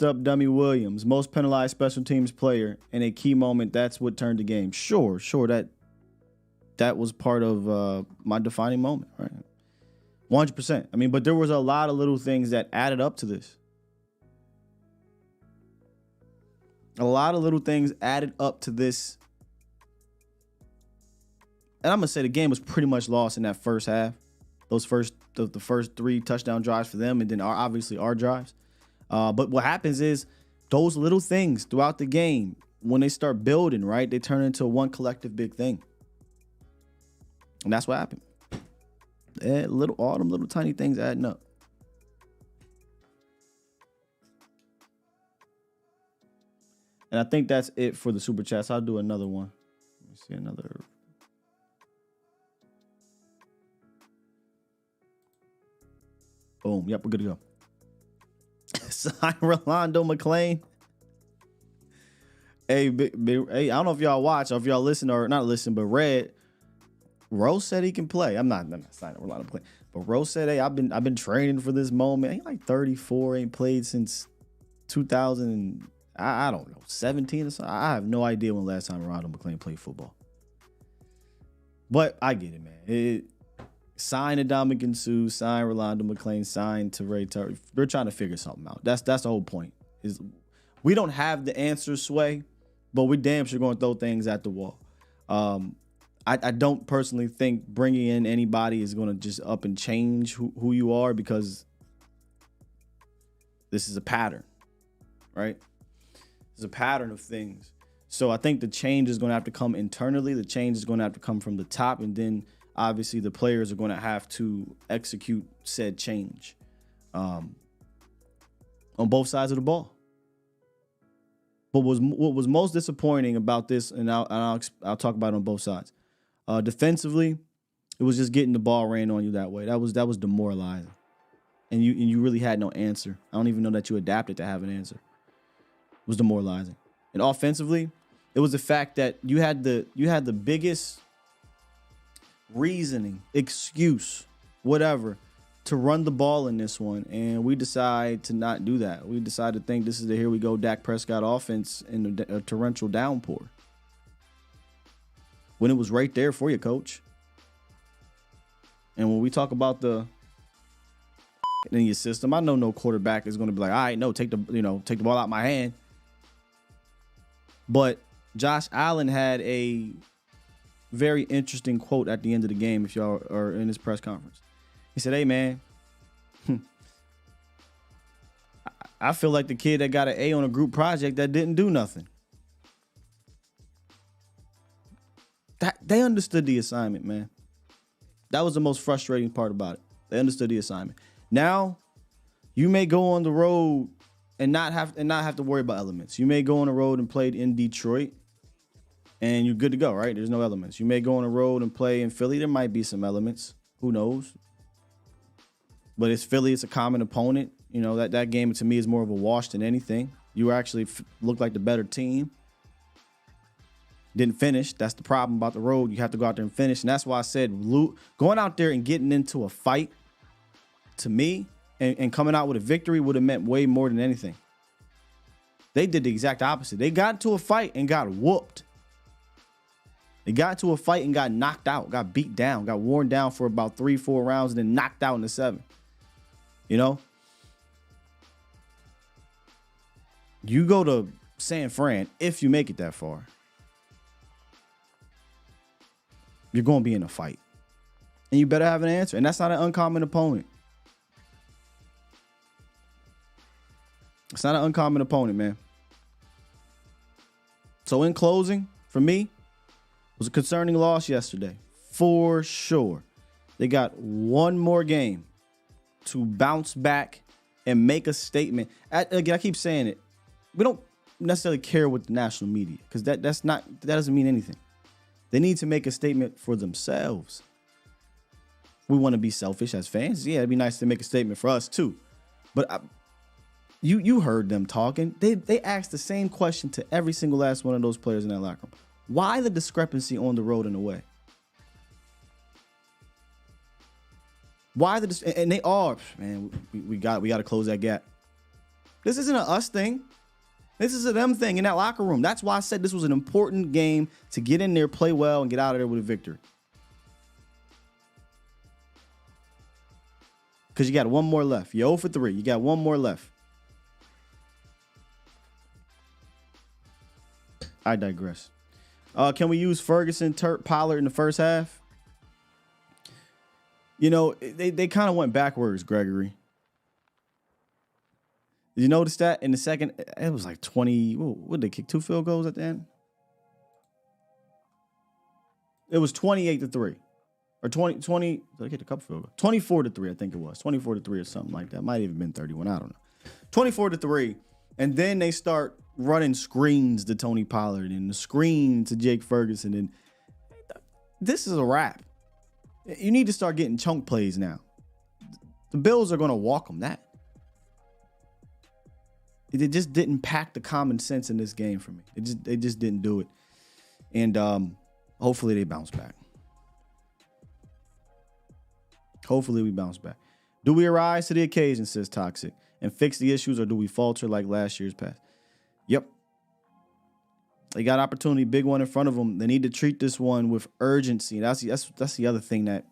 up Dummy Williams, most penalized special teams player in a key moment. That's what turned the game. Sure, that was part of my defining moment, right? 100%. I mean, but there was a lot of little things that added up to this. A lot of little things added up to this. And I'm going to say the game was pretty much lost in that first half. The first 3 touchdown drives for them, and then obviously our drives. But what happens is those little things throughout the game when they start building, right, they turn into one collective big thing. And that's what happened. All them little tiny things adding up. And I think that's it for the super chats. I'll do another one. Let me see another. Boom. Yep, we're good to go. Sign Rolando McClain. Hey, hey, I don't know if y'all watch or if y'all listen or not listen, but read. Rose said he can play. I'm not signing Rolando McClain. But Rose said, hey, I've been training for this moment. He like 34, ain't played since 2000. I don't know, 17 or something. I have no idea when last time Rolando McClain played football. But I get it, man. Sign Ndamukong Suh, sign Rolando McClain, sign Teray Terry. They're trying to figure something out. That's the whole point. Is we don't have the answer, Sway, but we damn sure going to throw things at the wall. I don't personally think bringing in anybody is going to just up and change who you are, because this is a pattern, right? It's a pattern of things. So I think the change is going to have to come internally. The change is going to have to come from the top. And then obviously the players are going to have to execute said change on both sides of the ball. But what was most disappointing about this, and I'll talk about it on both sides. Defensively, it was just getting the ball ran on you that way. That was demoralizing. And you really had no answer. I don't even know that you adapted to have an answer. It was demoralizing. And offensively, it was the fact that you had the biggest reasoning, excuse, whatever, to run the ball in this one, and we decide to not do that. We decided to think this is the here we go Dak Prescott offense in a torrential downpour, when it was right there for you, coach. And when we talk about the in your system, I know no quarterback is going to be like, all right, no, take the ball out of my hand. But Josh Allen had a very interesting quote at the end of the game, if y'all are in his press conference. He said, hey, man, I feel like the kid that got an A on a group project that didn't do nothing. That they understood the assignment, man. That was the most frustrating part about it. They understood the assignment. Now, you may go on the road and not have to worry about elements. You may go on the road and play in Detroit, and you're good to go, right? There's no elements. You may go on the road and play in Philly. There might be some elements. Who knows? But it's Philly. It's a common opponent. You know, that game to me is more of a wash than anything. You actually look like the better team. Didn't finish. That's the problem about the road. You have to go out there and finish. And that's why I said going out there and getting into a fight, to me, and coming out with a victory would have meant way more than anything. They did the exact opposite. They got into a fight and got whooped. They got into a fight and got knocked out, got beat down, got worn down for about 3-4 rounds, and then knocked out in the 7th. You know? You go to San Fran, if you make it that far, you're going to be in a fight. And you better have an answer. And that's not an uncommon opponent. It's not an uncommon opponent, man. So in closing, for me, it was a concerning loss yesterday. For sure. They got one more game to bounce back and make a statement. Again, I keep saying it. We don't necessarily care with the national media, because that doesn't mean anything. They need to make a statement for themselves. We want to be selfish as fans. Yeah, it'd be nice to make a statement for us too. But you heard them talking. They asked the same question to every single last one of those players in that locker room. Why the discrepancy on the road and away? Why and they are, man, we got to close that gap. This isn't an us thing. This is a them thing in that locker room. That's why I said this was an important game to get in there, play well, and get out of there with a victory. Because you got one more left. You're 0 for 3. You got one more left. I digress. Can we use Ferguson, Pollard in the first half? You know, they kind of went backwards, Gregory. Did you notice that in the second? It was like 20. What did they kick? 2 field goals at the end? It was 28-3. Or 20. Did I get a couple field goals? 24-3, I think it was. 24-3 or something like that. Might have even been 31. I don't know. 24-3. And then they start running screens to Tony Pollard and the screen to Jake Ferguson. And this is a wrap. You need to start getting chunk plays now. The Bills are going to walk them that. It just didn't pack the common sense in this game for me. They just didn't do it. And hopefully they bounce back. Hopefully we bounce back. Do we arise to the occasion, says Toxic, and fix the issues, or do we falter like last year's past? Yep. They got opportunity, big one in front of them. They need to treat this one with urgency. That's the other thing that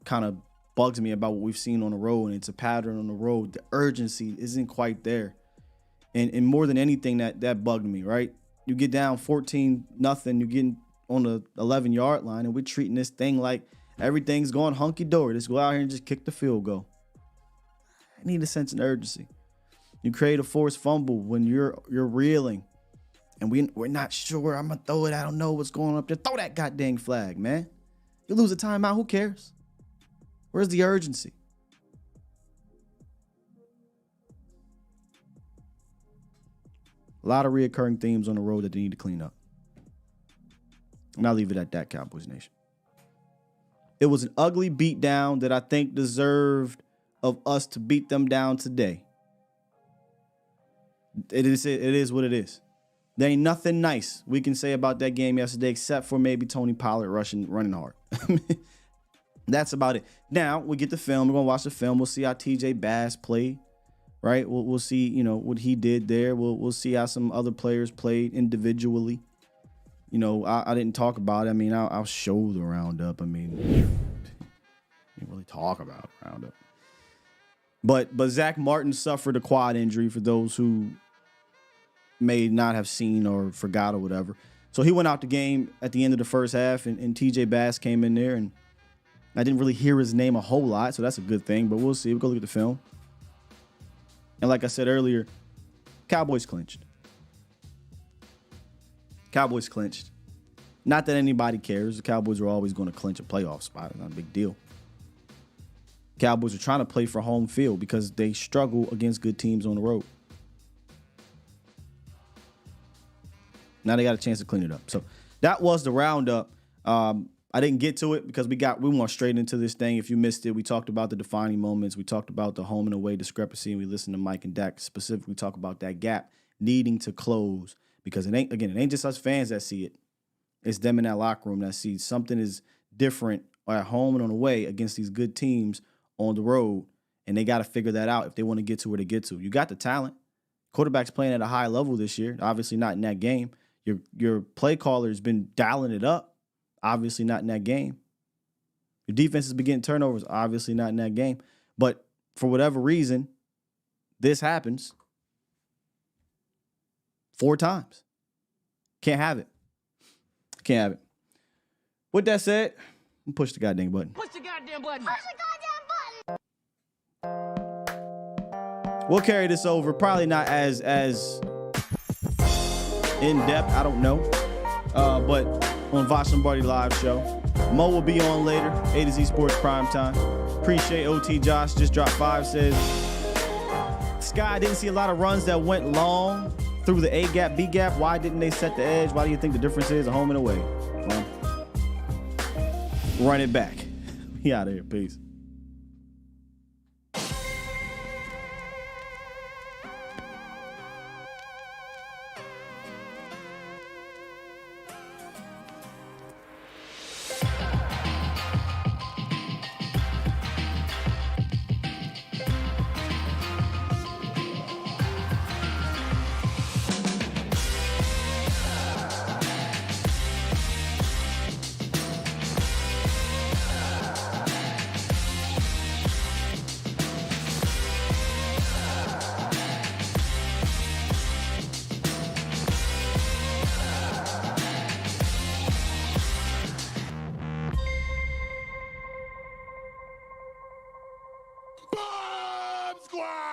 kind of bugs me about what we've seen on the road, and it's a pattern on the road. The urgency isn't quite there. And more than anything, that bugged me, right? You get down 14-0, you're getting on the 11-yard line, and we're treating this thing like everything's going hunky-dory. Let's go out here and just kick the field goal. I need a sense of urgency. You create a forced fumble when you're reeling, and we're not sure. I'm going to throw it. I don't know what's going on up there. Throw that goddamn flag, man. You lose a timeout, who cares? Where's the urgency? A lot of reoccurring themes on the road that they need to clean up. And I'll leave it at that, Cowboys Nation. It was an ugly beatdown that I think deserved of us to beat them down today. It is what it is. There ain't nothing nice we can say about that game yesterday except for maybe Tony Pollard running hard. That's about it. Now, we get the film. We're going to watch the film. We'll see how TJ Bass played. Right, we'll see, what he did there. We'll see how some other players played individually. I didn't talk about it. I mean, I'll show the roundup. I mean, didn't really talk about roundup. But Zach Martin suffered a quad injury for those who may not have seen or forgot or whatever. So he went out the game at the end of the first half, and TJ Bass came in there, and I didn't really hear his name a whole lot, so that's a good thing. But we'll see. We'll go look at the film. And like I said earlier, Cowboys clinched. Cowboys clinched. Not that anybody cares. The Cowboys are always going to clinch a playoff spot. It's not a big deal. Cowboys are trying to play for home field because they struggle against good teams on the road. Now they got a chance to clean it up. So that was the roundup. I didn't get to it because we went straight into this thing. If you missed it, we talked about the defining moments. We talked about the home and away discrepancy. And we listened to Mike and Dak specifically talk about that gap needing to close because it ain't just us fans that see it. It's them in that locker room that see something is different at home and on the way against these good teams on the road. And they got to figure that out if they want to get to where they get to. You got the talent. Quarterback's playing at a high level this year. Obviously not in that game. Your play caller has been dialing it up. Obviously not in that game. Your defense has been getting turnovers. Obviously not in that game. But for whatever reason, this happens 4 times. Can't have it. Can't have it. With that said, push the goddamn button. Push the goddamn button. Push the goddamn button. We'll carry this over. Probably not as in depth. I don't know. But on Vosh Lombardi Live Show. Mo will be on later. A to Z Sports Prime Time. Appreciate OT Josh. Just dropped 5. Says, Sky, didn't see a lot of runs that went long through the A gap, B gap. Why didn't they set the edge? Why do you think the difference is a home and away? Well, run it back. We out of here. Peace. Squad!